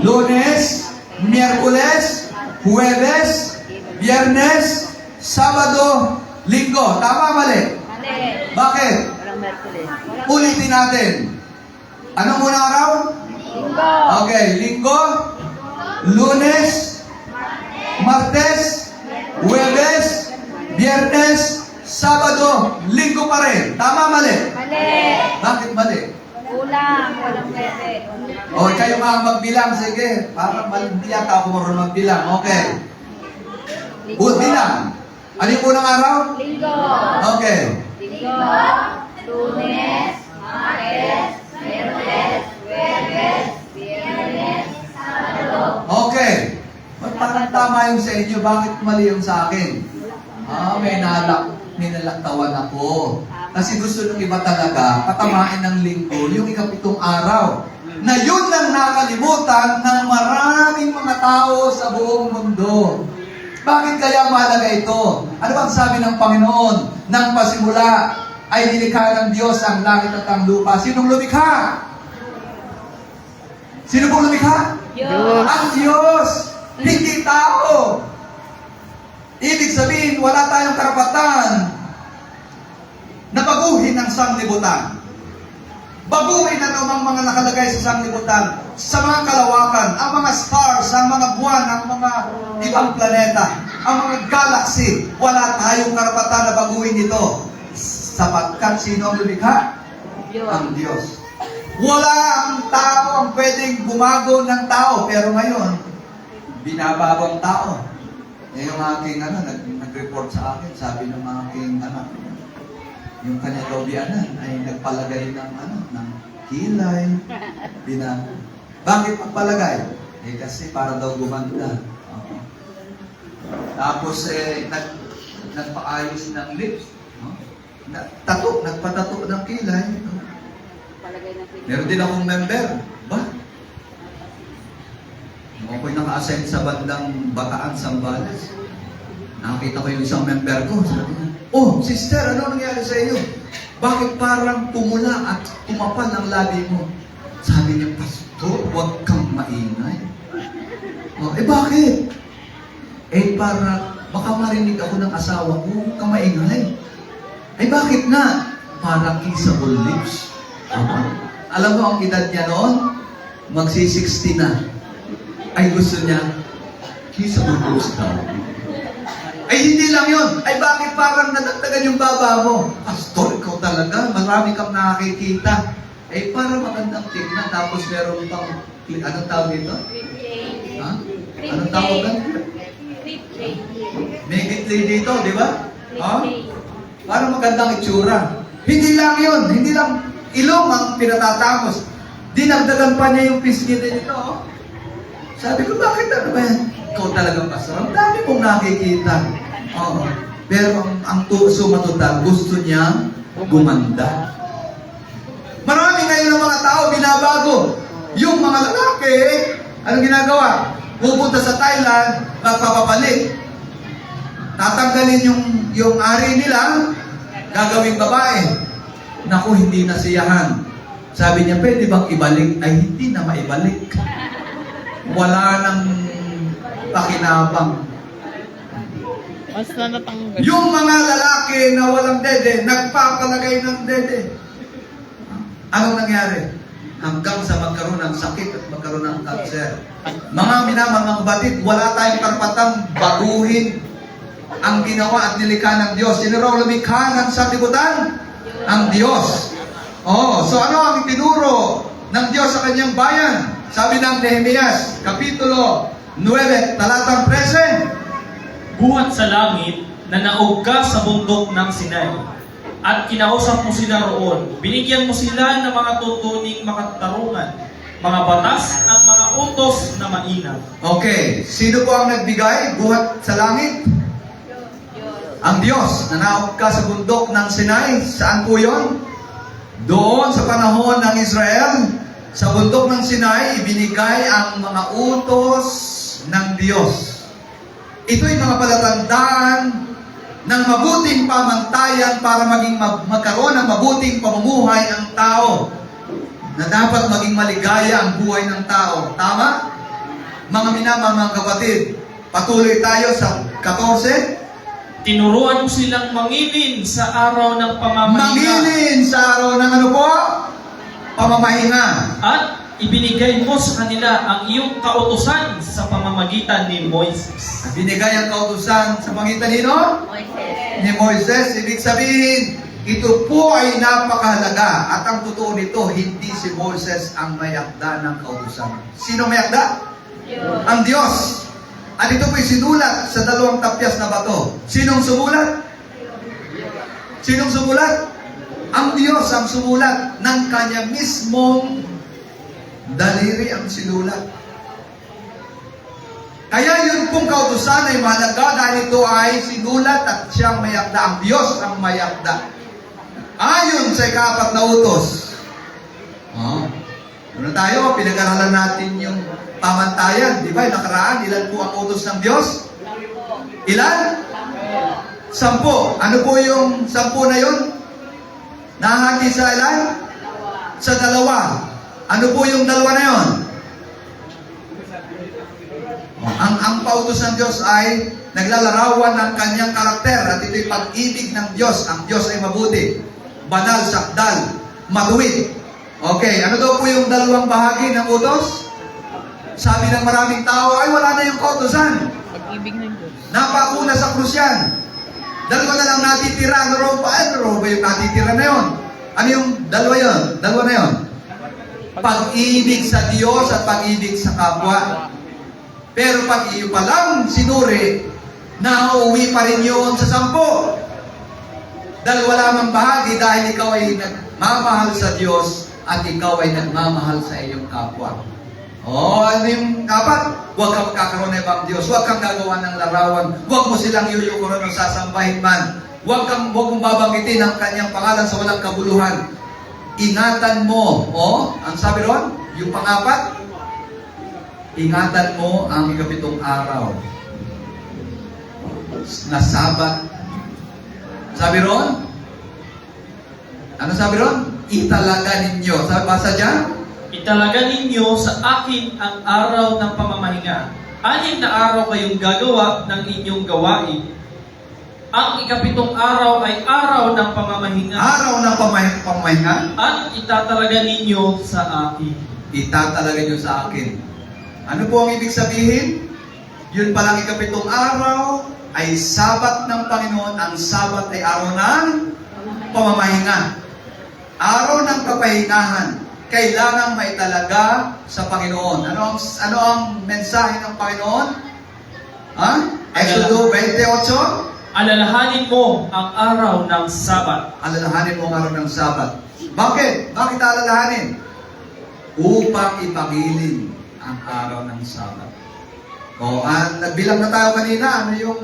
Lunes, Miyerkules, Huwebes, Biyernes, Sabado, Linggo. Tama, mali? Mali. Bakit? Walang Merkules. Ulitin natin. Anong unang araw? Linggo. Okay, Linggo, Lunes, Martes, Huwebes, Biyernes, Sabado, Linggo pa rin. Tama, mali? Mali. Bakit mali? Kulang. Walang pwede. O, kayo nga magbilang. Sige, para hindi yata ako marunong magbilang. Okay. Bilang. Ano yung unang araw? Linggo. Okay. Linggo. Lunes. Martes. Miyerkules. Huwebes. Biyernes. Sabado. Okay. Ba't parang tama yung sa inyo? Bakit mali yung sa akin? May nalaktawan ako. Kasi gusto ng iba talaga, katamain ng linggo, yung ikapitong araw. Na yun lang nakalimutan ng maraming mga tao sa buong mundo. Bakit kaya mahalaga ito? Ano bang sabi ng Panginoon? Nang pasimula ay nilikha ng Diyos ang langit at ang lupa. Sinong lumikha? Sino pong lumikha? Diyos. Ang Diyos, hindi tao. Ibig sabihin, wala tayong karapatan na baguhin ang sanglibutan. Baguhin ang mga nakalagay sa sanglibutan, sa mga kalawakan, ang mga stars, ang mga buwan, ang mga ibang planeta, ang mga galaxy. Wala tayong karapatan na baguhin ito. Sapagkat sino ang lumikha? Ang Diyos. Wala ang tao ang pwedeng bumago ng tao. Pero ngayon, binabago ang tao. Eh, yung aking nag-report sa akin, sabi ng aking anak, yung kanya daw biyanan ay nagpalagay ng kilay, Bakit magpalagay? Eh, kasi para daw gumanda. Oo. Tapos, nagpaayos ng lips. No? Nagpatato ng kilay. No? Meron din akong member. Ba? Ako'y naka-assign sa bandang Bataan, Zambales. Nakita ko yung isang member ko. Sabi niya, "Oh, sister, ano nangyari sa iyo? Bakit parang pumula at tumapal ang labi mo?" Sabi niya, "Pastor, huwag kang maingay." Oh, bakit? Para baka marinig ako ng asawa ko, huwag kang maingay. Bakit na? Para kissable lips. Alam mo ang edad niya noon? Magsi-60 na. Gusto niya, kissable lips daw. Hindi lang yun. Bakit parang nadagdagan yung baba mo? Pastor, ikaw talaga. Marami kang nakikita. Para magandang tignan. Tapos meron pang, anong tawag dito? Ha? Anong tawag ka? May gitlay dito, di ba? Para magandang itsura. Hindi lang yun. Hindi lang ilong ang pinatatapos. Dinagdagan pa niya yung pisngi dito. Sabi ko, bakit ano ba yan? Ikaw talagang pastor. Ang dami kong nakikita. Oo. Pero ang sumatotal, gusto niya gumanda. Marami ngayon ng mga tao binabago. Yung mga lalaki, anong ginagawa? Pupunta sa Thailand, magpapapalit. Tatanggalin yung ari nila, gagawing babae. Naku, hindi nasiyahan. Sabi niya, pwede bang ibalik? Hindi na maibalik. Wala nang pakinabang. Basta natanggal. Yung mga lalaki na walang dede, nagpapalagay ng dede. Anong nangyari? Hanggang sa magkaroon ng sakit at magkaroon ng kanser. Mga mga kapatid, wala tayong karapatang baguhin ang ginawa at nilikha ng Diyos. Sino raw lumikha ng sanlibutan? Ang Diyos. So ano ang itinuro ng Diyos sa kanyang bayan? Sabi ng Nehemias, Kapitulo 9, talatang 13. Buhat sa langit na naog ka sa bundok ng Sinai, at kinausap mo sila roon. Binigyan mo sila ng mga tutuning makatarungan, mga batas at mga utos na mainam. Okay, sino po ang nagbigay? Buhat sa langit? Ang Diyos. Nanaog ka sa bundok ng Sinai. Saan po yun? Doon sa panahon ng Israel. Sa bundok ng Sinai, ibinigay ang mga utos ng Diyos. Ito'y mga palatandaan ng mabuting pamantayan para magkaroon ng mabuting pamumuhay ang tao. Na dapat maging maligaya ang buhay ng tao. Tama? Mga minamang kapatid, patuloy tayo sa 14. Tinuruan mo silang mangilin sa araw ng pamamahinga. Mangilin sa araw ng ano po? Pamamahinga. At ibinigay mo sa kanila ang iyong kautusan sa pamamagitan ni Moises. Binigay ang kautusan sa pangitan nino? Ni Moises. Ibig sabihin, ito po ay napakahalaga. At ang totoo nito, hindi si Moises ang may akda ng kautusan. Sino may akda? Diyos. Ang Diyos. At ito po'y sinulat sa 2 tapyas na bato. Sinong sumulat? Sinong sumulat? Ang Diyos ang sumulat ng kanya mismong daliri ang sinulat. Kaya yun pong kautusan ay mahalaga dahil ito ay sinulat at siyang may akda. Ang Diyos ang may akda. Ayon sa ika-4 na utos. Ano tayo? Pinag-aralan natin yung pamantayan. Di ba? Nakaraan, ilan po ang utos ng Diyos? Ilan? 10. Ano po yung 10 na yun? Nahati sa ilan? Sa 2. Ano po yung 2 na yun? Ang pautos ng Diyos ay naglalarawan ng kanyang karakter at ito'y pag-ibig ng Diyos. Ang Diyos ay mabuti, banal, sakdal, matuwid. Okay, ano daw po yung 2 bahagi ng utos? Sabi ng maraming tao, ay wala na yung kautosan. Pag-ibig ng Diyos. Napakuna sa krus yan. 2 na lang natitira. Ano raw ba yung natitira na yun? Ano yung 2 yun? 2 na yun? Pag-ibig sa Diyos at pag-ibig sa kapwa. Pero pag iyo pa lang sinuri, nauwi pa rin yun sa 10. 2 lamang bahagi dahil ikaw ay nagmamahal sa Diyos at ikaw ay nagmamahal sa iyong kapwa. Ano yung 4? Huwag kang magkakaroon ng ibang Diyos. Huwag kang gagawa ng larawan. Huwag mo silang yuyukuran o sasambahin man. Huwag mong babanggitin ang kanyang pangalan sa walang kabuluhan. Ingatan mo. Ang sabi ron, yung 4, ingatan mo ang 7 araw na Sabat. Sabi ron? Ano sabi ron? Italaga ninyo. Sabi, basa dyan? Italaga ninyo sa akin ang araw ng pamamahinga. 6 na araw kayong gagawa ng inyong gawain. Ang 7 araw ay araw ng pamamahinga. Araw ng pamahinga? At itatalaga ninyo sa akin. Itatalaga nyo sa akin. Ano po ang ibig sabihin? Yun palang 7 araw ay Sabat ng Panginoon. Ang Sabat ay araw ng pamamahinga. Araw ng kapahingahan. Kailangan may talaga sa Panginoon. Ano ang mensahe ng Panginoon? Exodo 28? Alalahanin mo ang araw ng Sabat. Alalahanin mo ang araw ng Sabat. Bakit? Bakit alalahanin? Upang ipangilin ang araw ng Sabat. Nagbilang na tayo kanina. Ano yung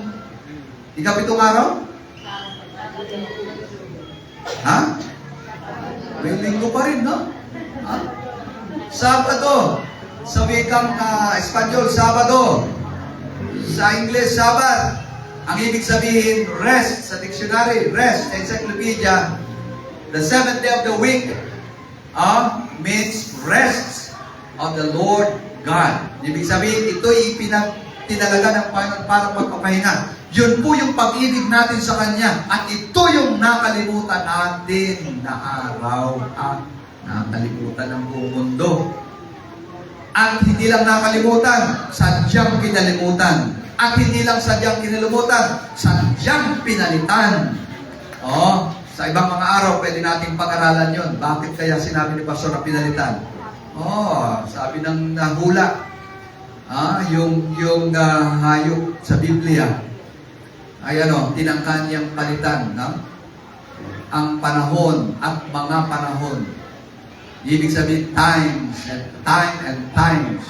7 araw? May linggo pa rin, no? Sabado. Sa wikang Espanyol, Sabado. Sa Ingles, Sabat. Ang ibig sabihin, rest. Sa dictionary, rest. Encyclopedia. The 7th day of the week means rest of the Lord God. Ibig sabihin, ito'y tinalaga ng Panginoon para magpapahinga. Yun po yung pag-ibig natin sa Kanya. At ito yung nakalimutan natin na araw at nakalimutan ng buong mundo. At hindi lang nakalimutan, sadyang kinalimutan. At hindi lang sadyang kinalimutan, sadyang pinalitan. Sa ibang mga araw, pwede nating pag-aralan yon. Bakit kaya sinabi ni Pastor na pinalitan? Sabi ng hula, yung hayop sa Biblia, ay tinangkan niyang palitan, ang panahon at mga panahon. Ibig sabihin, times and times.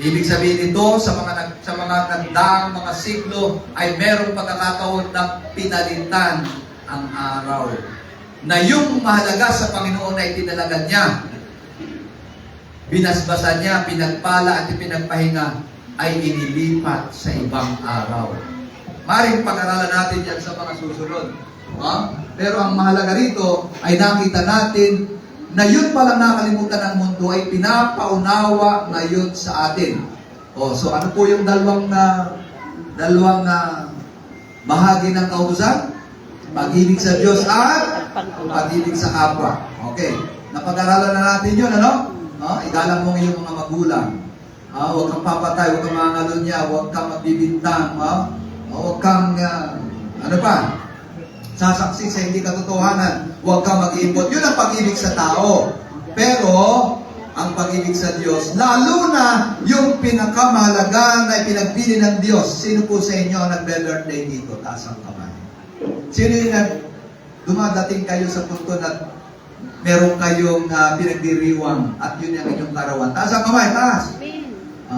Ibig sabihin ito, sa mga nagdaang mga siglo, ay merong pagkakataon na pinalitan ang araw. Na yung mahalaga sa Panginoon ay tinalagan niya. Binasbasan niya, pinagpala at pinagpahinga, ay inilipat sa ibang araw. Maring pag-aralan natin yan sa mga susunod. Pero ang mahalaga rito ay nakita natin na yun palang nakalimutan ng mundo ay pinapaunawa ngayon sa atin. So ano po yung dalawang bahagi ng kautusan? Pag-ibig sa Diyos at pag-ibig sa kapwa. Okay. Napag-aralan na natin yun, igalang mo iyong mga magulang. Huwag kang papatay, huwag kang mangalunya, huwag kang magbibintang, huwag kang, sasaksi sa hindi katotohanan, huwag kang mag-iimpot. Yun ang pag-ibig sa tao. Pero, ang pag-ibig sa Diyos, lalo na yung pinakamahalaga na ipinagbili ng Diyos. Sino po sa inyo ang nagbe-birthday dito? Taas ang kamay. Sino yung dumadating kayo sa punto na meron kayong pinagdiriwang at yun yung inyong karawan? Taas ang kamay, taas!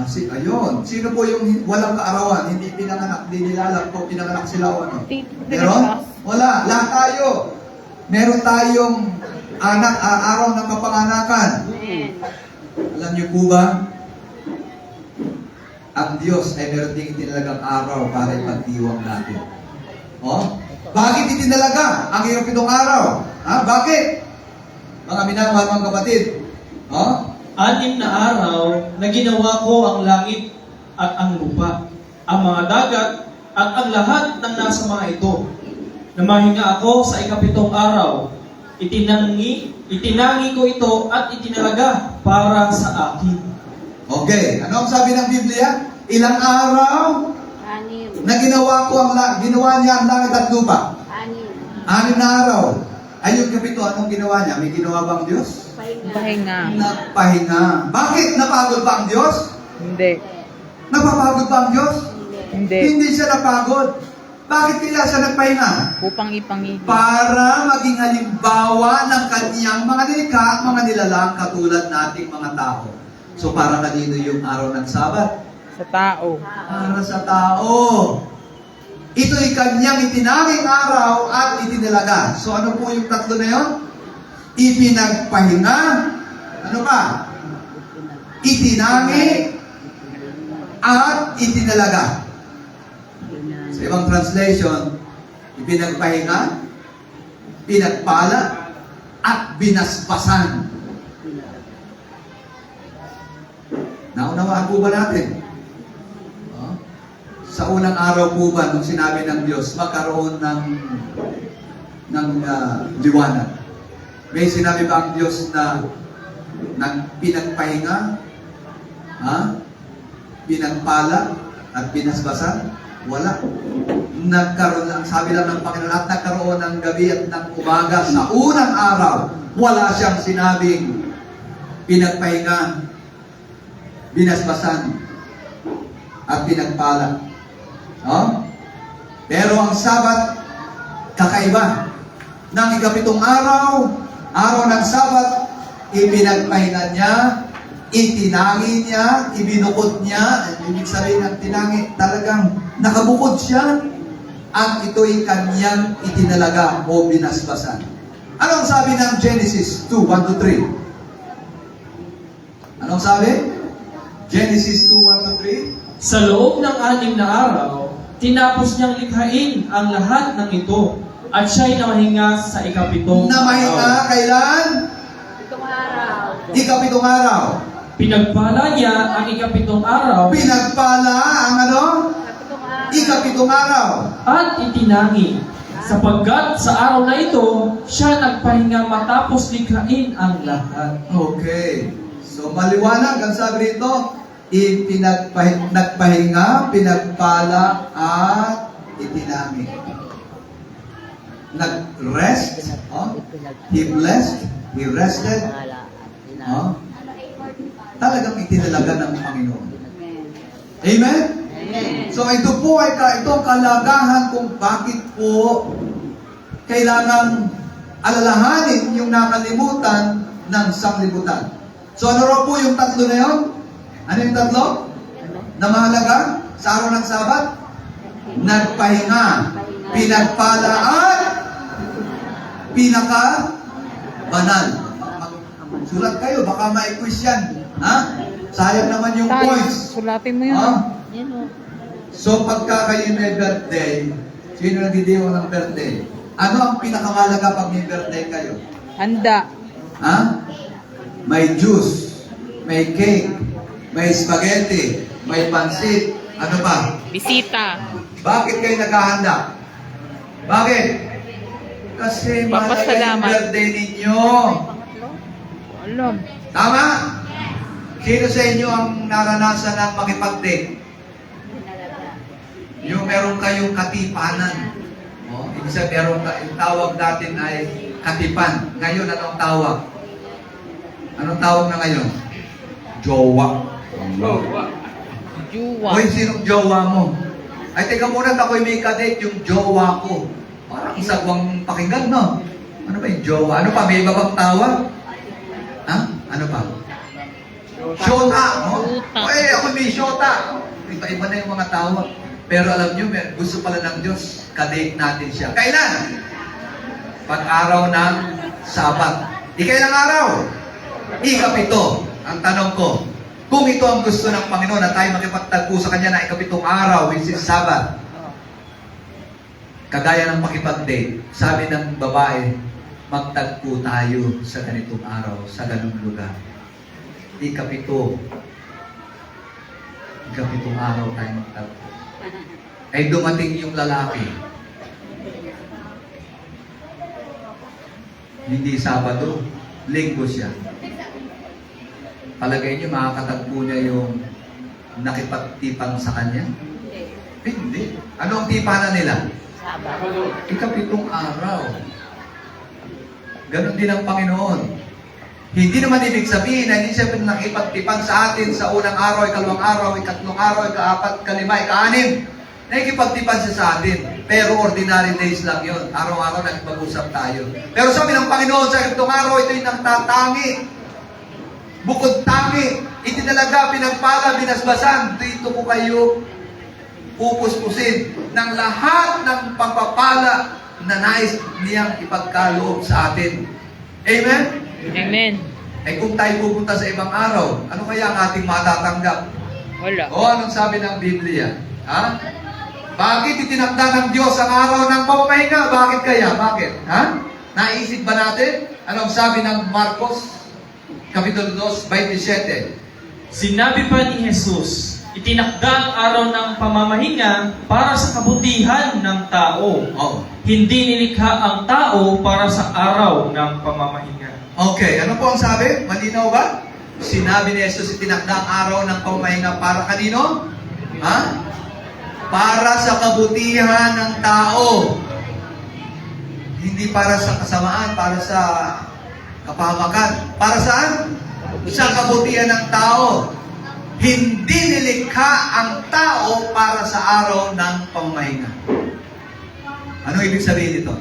Ayun. Sino po yung walang kaarawan? Hindi pinanganak, hindi nilalang po, pinanganak sila o ano? Meron? Wala. Lahat tayo. Meron tayong araw ng kapanganakan. Alam niyo po ba? ang Diyos ay meron ding itinalagang araw para ipagdiwang natin. Oh? Bakit itinalaga ang iyong 7 araw? Ha? Bakit? Mga minamahal mga kapatid. Oh? 6 na araw na ginawa ko ang langit at ang lupa, ang mga dagat at ang lahat ng nasa mga ito. Namahinga ako sa 7 araw. Itinangi ko ito at itinalaga para sa akin. Okay. Ano ang sabi ng Biblia? Ilang araw na ginawa niya ang langit at lupa? 6 na araw. Ay, yung 7, anong ginawa niya? May ginawa bang Diyos? Pahinga. Nagpahinga. Bakit? Napagod ba ang Diyos? Hindi. Napapagod ba ang Diyos? Hindi. Hindi siya napagod. Bakit kaya siya nagpahinga? Upang ipangigil. Para maging halimbawa ng kanyang mga nilikha, mga nilalang katulad nating mga tao. So para kanino yung araw ng Sabat? Sa tao. Para sa tao. Ito'y kanyang itinanging araw at itinalaga. So ano po yung 3 na yon? Ipinagpahinga. Ano pa? Itinangi at itinalaga. Sa ibang translation, ipinagpahinga, pinagpala, at binasbasan. Naunawaan po ba natin? Oh? Sa unang araw po ba, nung sinabi ng Diyos, magkaroon ng liwanag? May sinabi ba ang Diyos na pinagpahinga, pinagpala, at binasbasan? Wala. Nagkaroon lang, sabi lang ng Panginoon, at nagkaroon ng gabi at ng umaga sa unang araw. Wala siyang sinabing pinagpahinga, binasbasan, at pinagpala. No? Pero ang Sabat, kakaiba. Nang 7 araw ng Sabat, ipinagpahinga niya, itinangi niya, ibinukod niya, ibig sabihin ng tinangi, talagang nakabukod siya, at ito'y kanyang itinalaga o binasbasan. Anong sabi ng Genesis 2:1-3? Anong sabi? Genesis 2:1-3? Sa loob ng 6 na araw, tinapos niyang likhain ang lahat ng ito, at siya'y namahinga sa 7 Namahinga, kailan? 7 araw. Pinagpala niya ang 7 araw Pinagpala ang ano? 7 araw. at itinangi, sapagkat sa araw na ito, siya nagpahinga matapos likhain ang lahat. Okay. So maliwanag ang sabi rito, nagpahinga, pinagpala, at itinangi. Nag-rest, he blessed, he rested, talagang itinalaga ng Panginoon. Amen? So ito po ay ito ang kalagahan kung bakit po kailangan alalahanin yung nakalimutan ng sanglibutan. So ano raw po yung 3 na yun? Ano yung 3? Na mahalaga sa araw ng Sabat? Nagpahinga, pinagpala, at pinaka-banal. Sulat kayo, baka ma-quiz yan. Ha? Sayang naman yung points. Sulatin mo yun. So pagka kayo may birthday, sino nagdidiwang ng birthday? Ano ang pinakamalaga pag may birthday kayo? Handa. Ha? May juice, may cake, may spaghetti, may pansit, ano pa? Bisita. Bakit kayo naghahanda? Bakit? Kasi mahalaga yung Papasalamat. birthday ninyo. Alam. Tama? Sino sa inyo ang naranasan ng makipag-date? Yung meron kayong katipanan. Ibig sabihin, yung tawag natin ay katipan. Ngayon, anong tawag? Anong tawag na ngayon? Jowa. Juwa. Hoy, sinong jowa mo? Ay, teka muna, ako'y may kadate, yung jowa ko. Parang isagwang pakinggan, no? Ano ba yung jowa? Ano pa? May iba bang tawag? Ha? Ano pa? Shota, no? Ay, ako may shota. Iba-iba na yung mga tawag. Pero alam nyo, gusto pala ng Diyos, kadate natin siya. Kailan? Pag-araw ng Sabat. Di kailang araw? 7. Ang tanong ko, Kung ito ang gusto ng Panginoon na tayo makipagtagpo sa Kanya na ikapitong araw, which is Sabbath, kagaya ng makipag-date, sabi ng babae, magtagpo tayo sa ganitong araw, sa ganung lugar. Ikapitong araw tayo magtagpo. Ay dumating yung lalaki. Hindi Sabado, Linggo siya. Palagay niyo makakatagpo niya yung nakipagtipang sa kanya? Hindi. Ano ang tipanan nila? Ikapitong araw. Ganon din ang Panginoon. Hindi naman ibig sabihin na hindi siya nakipagtipang sa atin sa unang araw, ikalawang araw, ikatlong araw, ikaapat, ikalima, ikaanim. Nakikipagtipan siya sa atin. Pero ordinary days lang yun. Araw-araw nakipag-usap tayo. Pero sabi ng Panginoon, sa ikapitong araw, ito'y nagtatangi. Bukod tangi. Itinalaga, pinagpala, binasbasan. Dito ko kayo pupuspusin ng lahat ng pagpapala na nais niyang ipagkaloob sa atin. Amen? Amen. Ay kung tayo pupunta sa ibang araw, ano kaya ang ating matatanggap? Wala. O anong sabi ng Biblia? Ha? Bakit itinakda ng Diyos ang araw ng pamamahinga? Bakit kaya? Bakit? Ha? Naisip ba natin? Anong sabi ng Marcos? Kapitulo 2, 27. Sinabi pa ni Jesus, itinakda ang araw ng pamamahinga para sa kabutihan ng tao. Oh. Hindi nilikha ang tao para sa araw ng pamamahinga. Okay, ano po ang sabi? Malinaw ba? Sinabi ni Jesus, itinakda ang araw ng pamamahinga para kanino? Ha? Para sa kabutihan ng tao. Hindi para sa kasamaan, para sa kapahamakan. Para saan? Sa kabutihan ng tao. Hindi nilikha ang tao para sa araw ng pamamahinga. Ano ibig sabihin nito?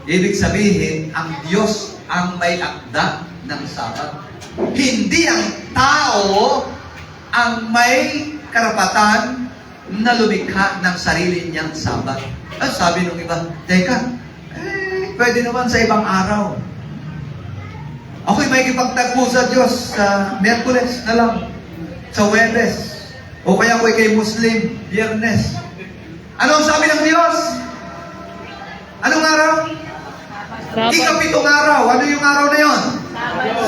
Ibig sabihin, ang Diyos ang may akda ng Sabat. Hindi ang tao ang may karapatan na lumikha ng sarili niyang Sabat. Sabi nung iba, teka, pwede naman sa ibang araw. Ako'y may kipagtagpo sa Diyos sa Miyerkules na lang, sa Webes, o kaya ako'y kay Muslim, Biyernes. Ano ang sabi ng Diyos? Anong araw? Ikapitong araw. Ano yung araw na yon?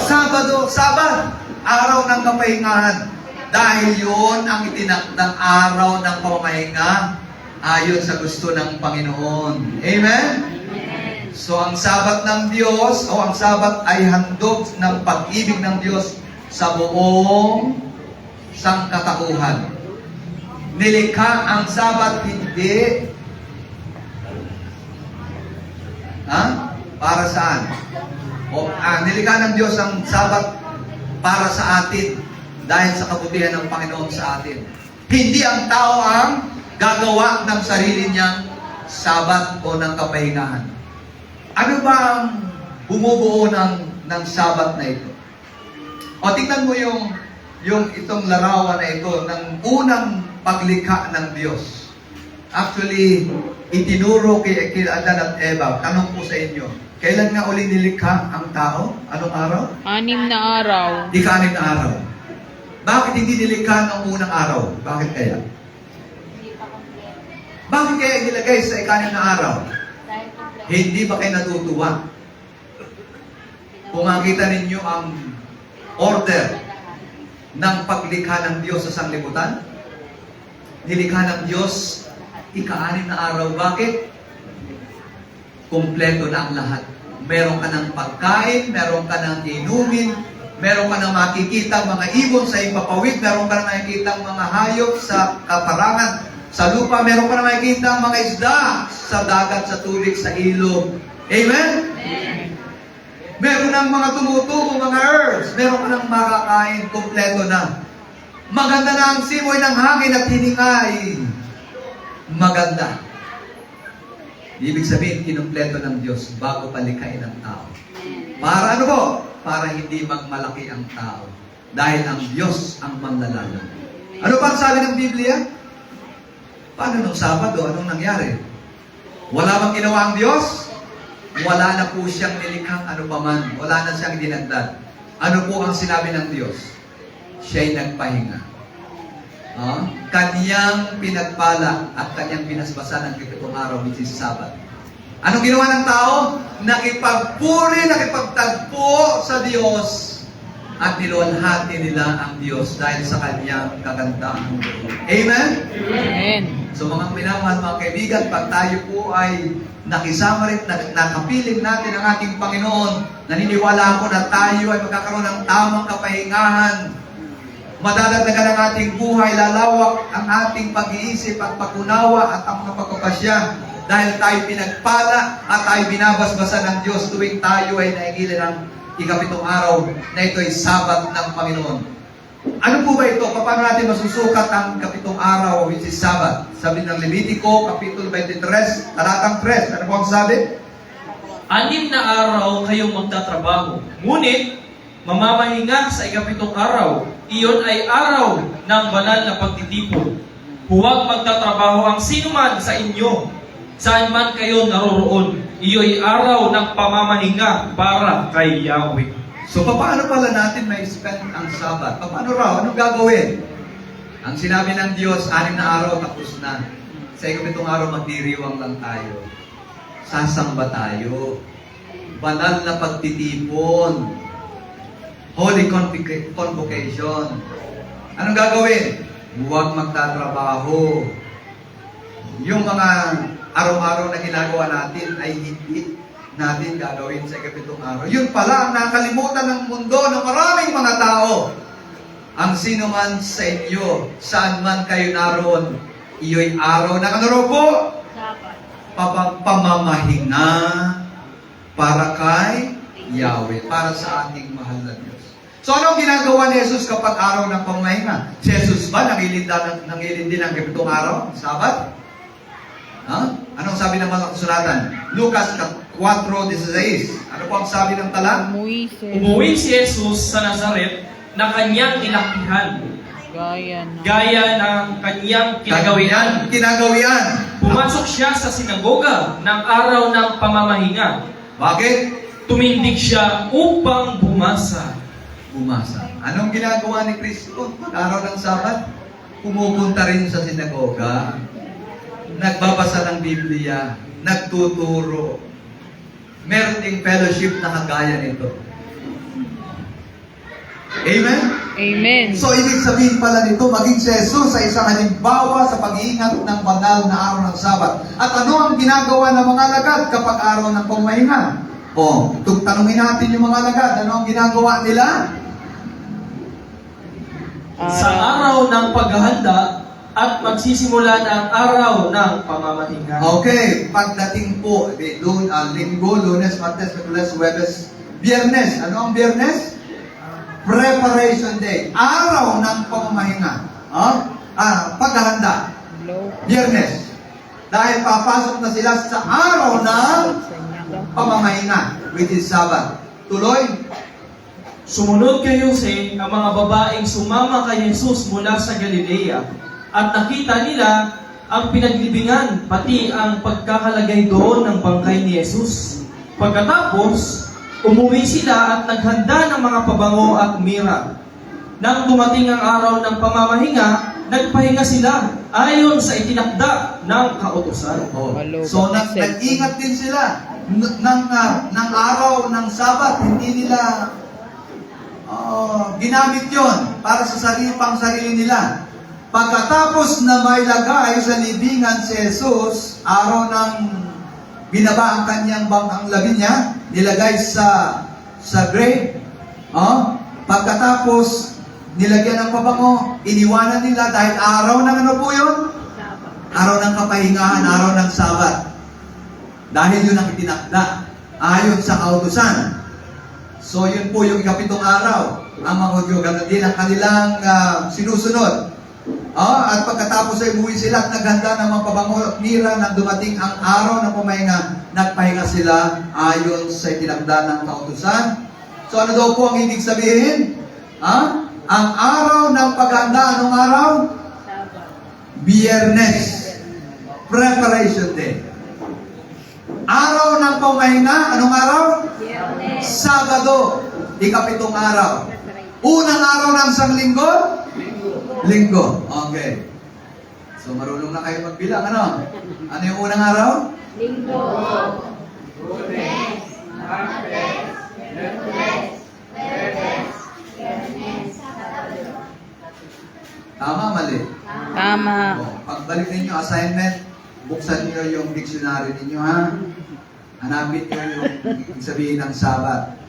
Sabado. Sabat. Araw ng kapahingahan. Dahil yun ang itinakdang araw ng pamamahinga ayon sa gusto ng Panginoon. Amen? So, ang Sabat ng Diyos, o ang Sabat ay handog ng pag-ibig ng Diyos sa buong sangkatauhan. Nilikha ang Sabat hindi para saan? Nilikha ng Diyos ang Sabat para sa atin dahil sa kabutihan ng Panginoon sa atin. Hindi ang tao ang gagawa ng sarili niyang Sabat o ng kapahingahan. Ano ba ang bumubuo ng Sabat na ito? O tingnan mo yung itong larawan na ito ng unang paglikha ng Diyos. Actually, itinuro kay Adan at Eva. Tanong po sa inyo, kailan nga uli nilikha ang tao? Anong araw? 6 na araw. Ika-6 na araw. Bakit hindi nilikha ng unang araw? Bakit kaya? Bakit kaya inilagay sa ika-6 na araw? Hindi ba kayo natutuwa? Kung makita ninyo ang order ng paglikha ng Diyos sa sanglibutan, nilikha ng Diyos ika-6 na araw. Bakit? Kumpleto na ang lahat. Meron ka ng pagkain, meron ka ng inumin, meron ka ng makikita mga ibon sa ipapawid, meron ka ng makikita mga hayop sa kaparangan, sa lupa, meron ka ng makikita mga isda sa dagat, sa tubig, sa ilog. Amen? Meron ng mga tumutubo, mga herbs, meron ka ng makakain, kumpleto na. Maganda na ang simoy ng hangin at hiningay. Maganda. Ibig sabihin, kinumpleto ng Diyos bago palikhain ang tao. Para ano po? Para hindi magmalaki ang tao. Dahil ang Diyos ang manlalalo. Ano pa ang sabi ng Biblia? Paano nung Sabado? Anong nangyari? Wala bang ginawa ang Diyos? Wala na po siyang nilikhang ano paman. Wala na siyang dinagdag. Ano po ang sinabi ng Diyos? siya'y nagpahinga. Kanyang pinagpala at kanyang pinasbasan ng 7 araw, which is Sabat. Anong ginawa ng tao? Nakipagpuri, nakipagtagpo sa Diyos at niluwalhati nila ang Diyos dahil sa kanyang kagandahan. Amen? Amen. So mga minamahal, mga kaibigan, pag tayo po ay nakisama rin, nakapiling natin ang ating Panginoon, naniniwala ako na tayo ay magkakaroon ng tamang kapahingahan. Madadagdagan ang ating buhay, lalawak ang ating pag-iisip at pag-unawa at ang mga pagpapasya dahil tayo pinagpala at tayo binabasbasan ng Diyos tuwing tayo ay naigili ng 7 araw na ito ay Sabat ng Panginoon. Ano po ba ito? Paano natin masusukat ang 7 araw which is Sabat? Sabi ng Levitico, Kapitulo 23, talatang 3. Ano po ang sabi? 6 na araw kayong magtatrabaho, ngunit mamamahinga sa 7 araw. Iyon ay araw ng banal na pagtitipon. Huwag magtatrabaho ang sinuman sa inyo, saan man kayo naroroon. Iyo'y araw ng pamamahinga para kay Yahweh. So, paano pala natin may spend ang Sabat? Paano raw? Anong gagawin? Ang sinabi ng Diyos, 6 na araw, tapos na. Sa 7 araw, magdiriwang lang tayo. Sasamba tayo. Banal na pagtitipon. Holy Convocation. Anong gagawin? Huwag magtatrabaho. Yung mga araw-araw na ginagawa natin ay hindi natin gagawin sa 7 araw. Yun pala ang nakalimutan ng mundo ng maraming mga tao. Ang sino man sa inyo, saan man kayo naroon, iyo'y araw na ano raw po? Pamamahinga para kay Yahweh, para sa ating mahal na Diyos. So anong ginagawa ni Jesus kapag araw ng pamamahinga? Si Jesus ba nangilindi ng 7 araw? Sabat? Anong sabi ng mga kasulatan? Lucas 4:16. Ano po ang sabi ng tala? Umuwi si Jesus sa Nazaret na kanyang inakihan, gaya ng kanyang kinagawian. Kinagawian. Pumasok siya sa sinagoga ng araw ng pamamahinga. Bakit? Tumindig siya upang bumasa. Anong ginagawa ni Kristo pag araw ng Sabat? Pumupunta rin sa sinagoga. Nagbabasa ng Biblia. Nagtuturo. Meron ding fellowship na kagaya nito. Amen? Amen. So, ibig sabihin pala nito, maging si Jesus sa isang halimbawa sa pag-iingat ng banal na araw ng Sabat. At ano ang ginagawa ng mga alagad kapag araw ng pamahinga? Tanungin natin yung mga alagad, ano ang ginagawa nila? Sa araw ng paghahanda at magsisimula na ang araw ng pamamahinga. Okay, pagdating po, Linggo, Lunes, Martes, Miyerkules, Huwebes, Biyernes. Ano ang Biyernes? Preparation Day. Araw ng pamamahinga. Paghahanda. Biyernes. Dahil papasok na sila sa araw ng pamamahinga, which is Sabat. Tuloy. Sumunod kay Jose ang mga babaeng sumama kay Jesus mula sa Galilea at nakita nila ang pinaglibingan pati ang pagkakalagay doon ng bangkay ni Jesus. Pagkatapos, umuwi sila at naghanda ng mga pabango at mira. Nang dumating ang araw ng pamamahinga, nagpahinga sila ayon sa itinakda ng kautusan. So, nag-ingat din sila ng araw ng Sabat. Hindi nila ginamit yon para sa sarili nila. Pagkatapos na may lagay sa libingan si Jesus, araw ng binaba ang kanyang ang labi niya, nilagay sa grave. Pagkatapos, nilagyan ng pabango, iniwanan nila dahil araw ng ano po yun? Araw ng kapahingahan, araw ng Sabat. Dahil yun ang itinakda, ayon sa kautusan. So, yun po yung 7 araw. Ang mga Hudyo, gano'n din ang kanilang sinusunod. At pagkatapos ay umuwi sila at naghanda ng mga pabango at mira nang dumating ang araw ng pamahinga, nagpahinga sila ayon sa itinakda ng kautusan. So, ano daw po ang ibig sabihin? Ang araw ng paghanda, anong araw? Biyernes. Preparation Day. Araw ng pamahinga, anong araw? Sabado, 7 araw. Unang araw ng sanglinggo? Linggo. Okay. So marunong na kayo magbilang, ano? Ano yung unang araw? Tama, mali? Tama. Pagbalik ninyo, assignment, buksan niyo yung dictionary ninyo, ha? Hanapin niyo yung ibig sabihin ng Sabat.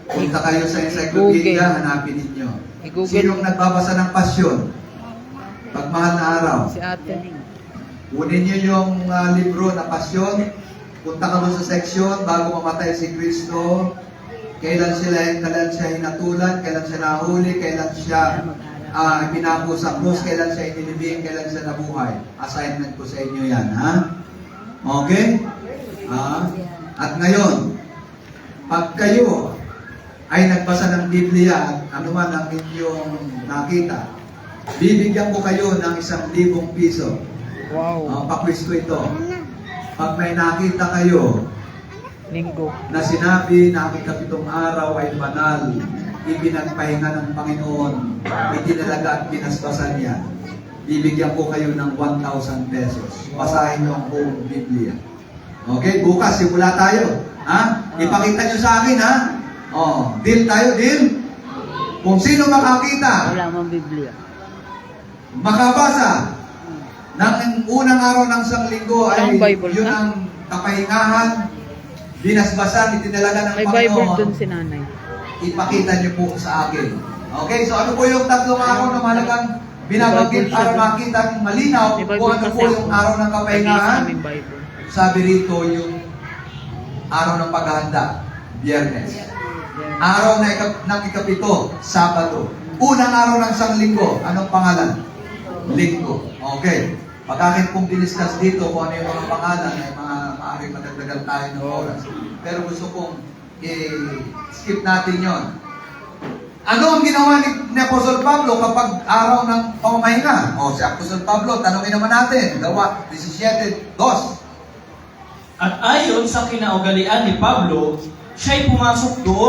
Punta kayo sa encyclopedia, Google. hanapin ninyo. I-Google. Sinong nagbabasa ng pasyon? Pagmahal na araw. Si ate. Kunin niyo yung libro na pasyon. Punta ka doon sa section bago mamatay si Kristo. Kailan siya hinatulan, kailan siya nahuli, kailan siya pinako sa krus, kailan siya inilibing, kailan siya nabuhay. Assignment ko sa inyo yan, ha? Okay? At ngayon, pag kayo ay nagbasa ng Biblia at anuman ang inyong nakita, bibigyan ko kayo ng 1,000 piso. Wow. Pakwiz ko ito. Pag may nakita kayo Linggo. na sinabi na ang ikapitong araw ay banal, ipinagpahinga ng Panginoon, itinalaga at pinasbasan niya, bibigyan ko kayo ng 1,000 pesos. Basahin niyo ang buong Biblia. Okay, bukas, simula tayo. Ha? Ipakita niyo sa akin, ha? Deal tayo, deal? Kung sino makakita, Wala mang Biblia. makabasa ng unang araw ng sanglinggo ay Ang Bible yun ka? ang kapahingahan, binasbasan, itinalaga ng May Bible dun Panginoon. si nanay. Ipakita niyo po sa akin. Okay, so ano po yung tatlong araw na mahalagang binabanggit para makita ng malinaw May kung Bible ano kasi po yung ako. araw ng Nag-iisa kapahingahan? kaming Bible. Sabi rito yung araw ng paghahanda, Biyernes. Araw ng ikapito, Sabado. Unang araw ng sanglinggo, anong pangalan? Linggo. Okay. Pagkakit kong diniscuss dito kung ano yung mga pangalan ay mga maaaring madagdagan tayo ng oras. Pero gusto kong skip natin yon. Ano ang ginawa ni Apostol Pablo kapag araw ng pamamahinga? Si Apostol Pablo, tanongin naman natin. Gawa 17:2. At ayon sa kinaugalian ni Pablo, siya'y pumasok doon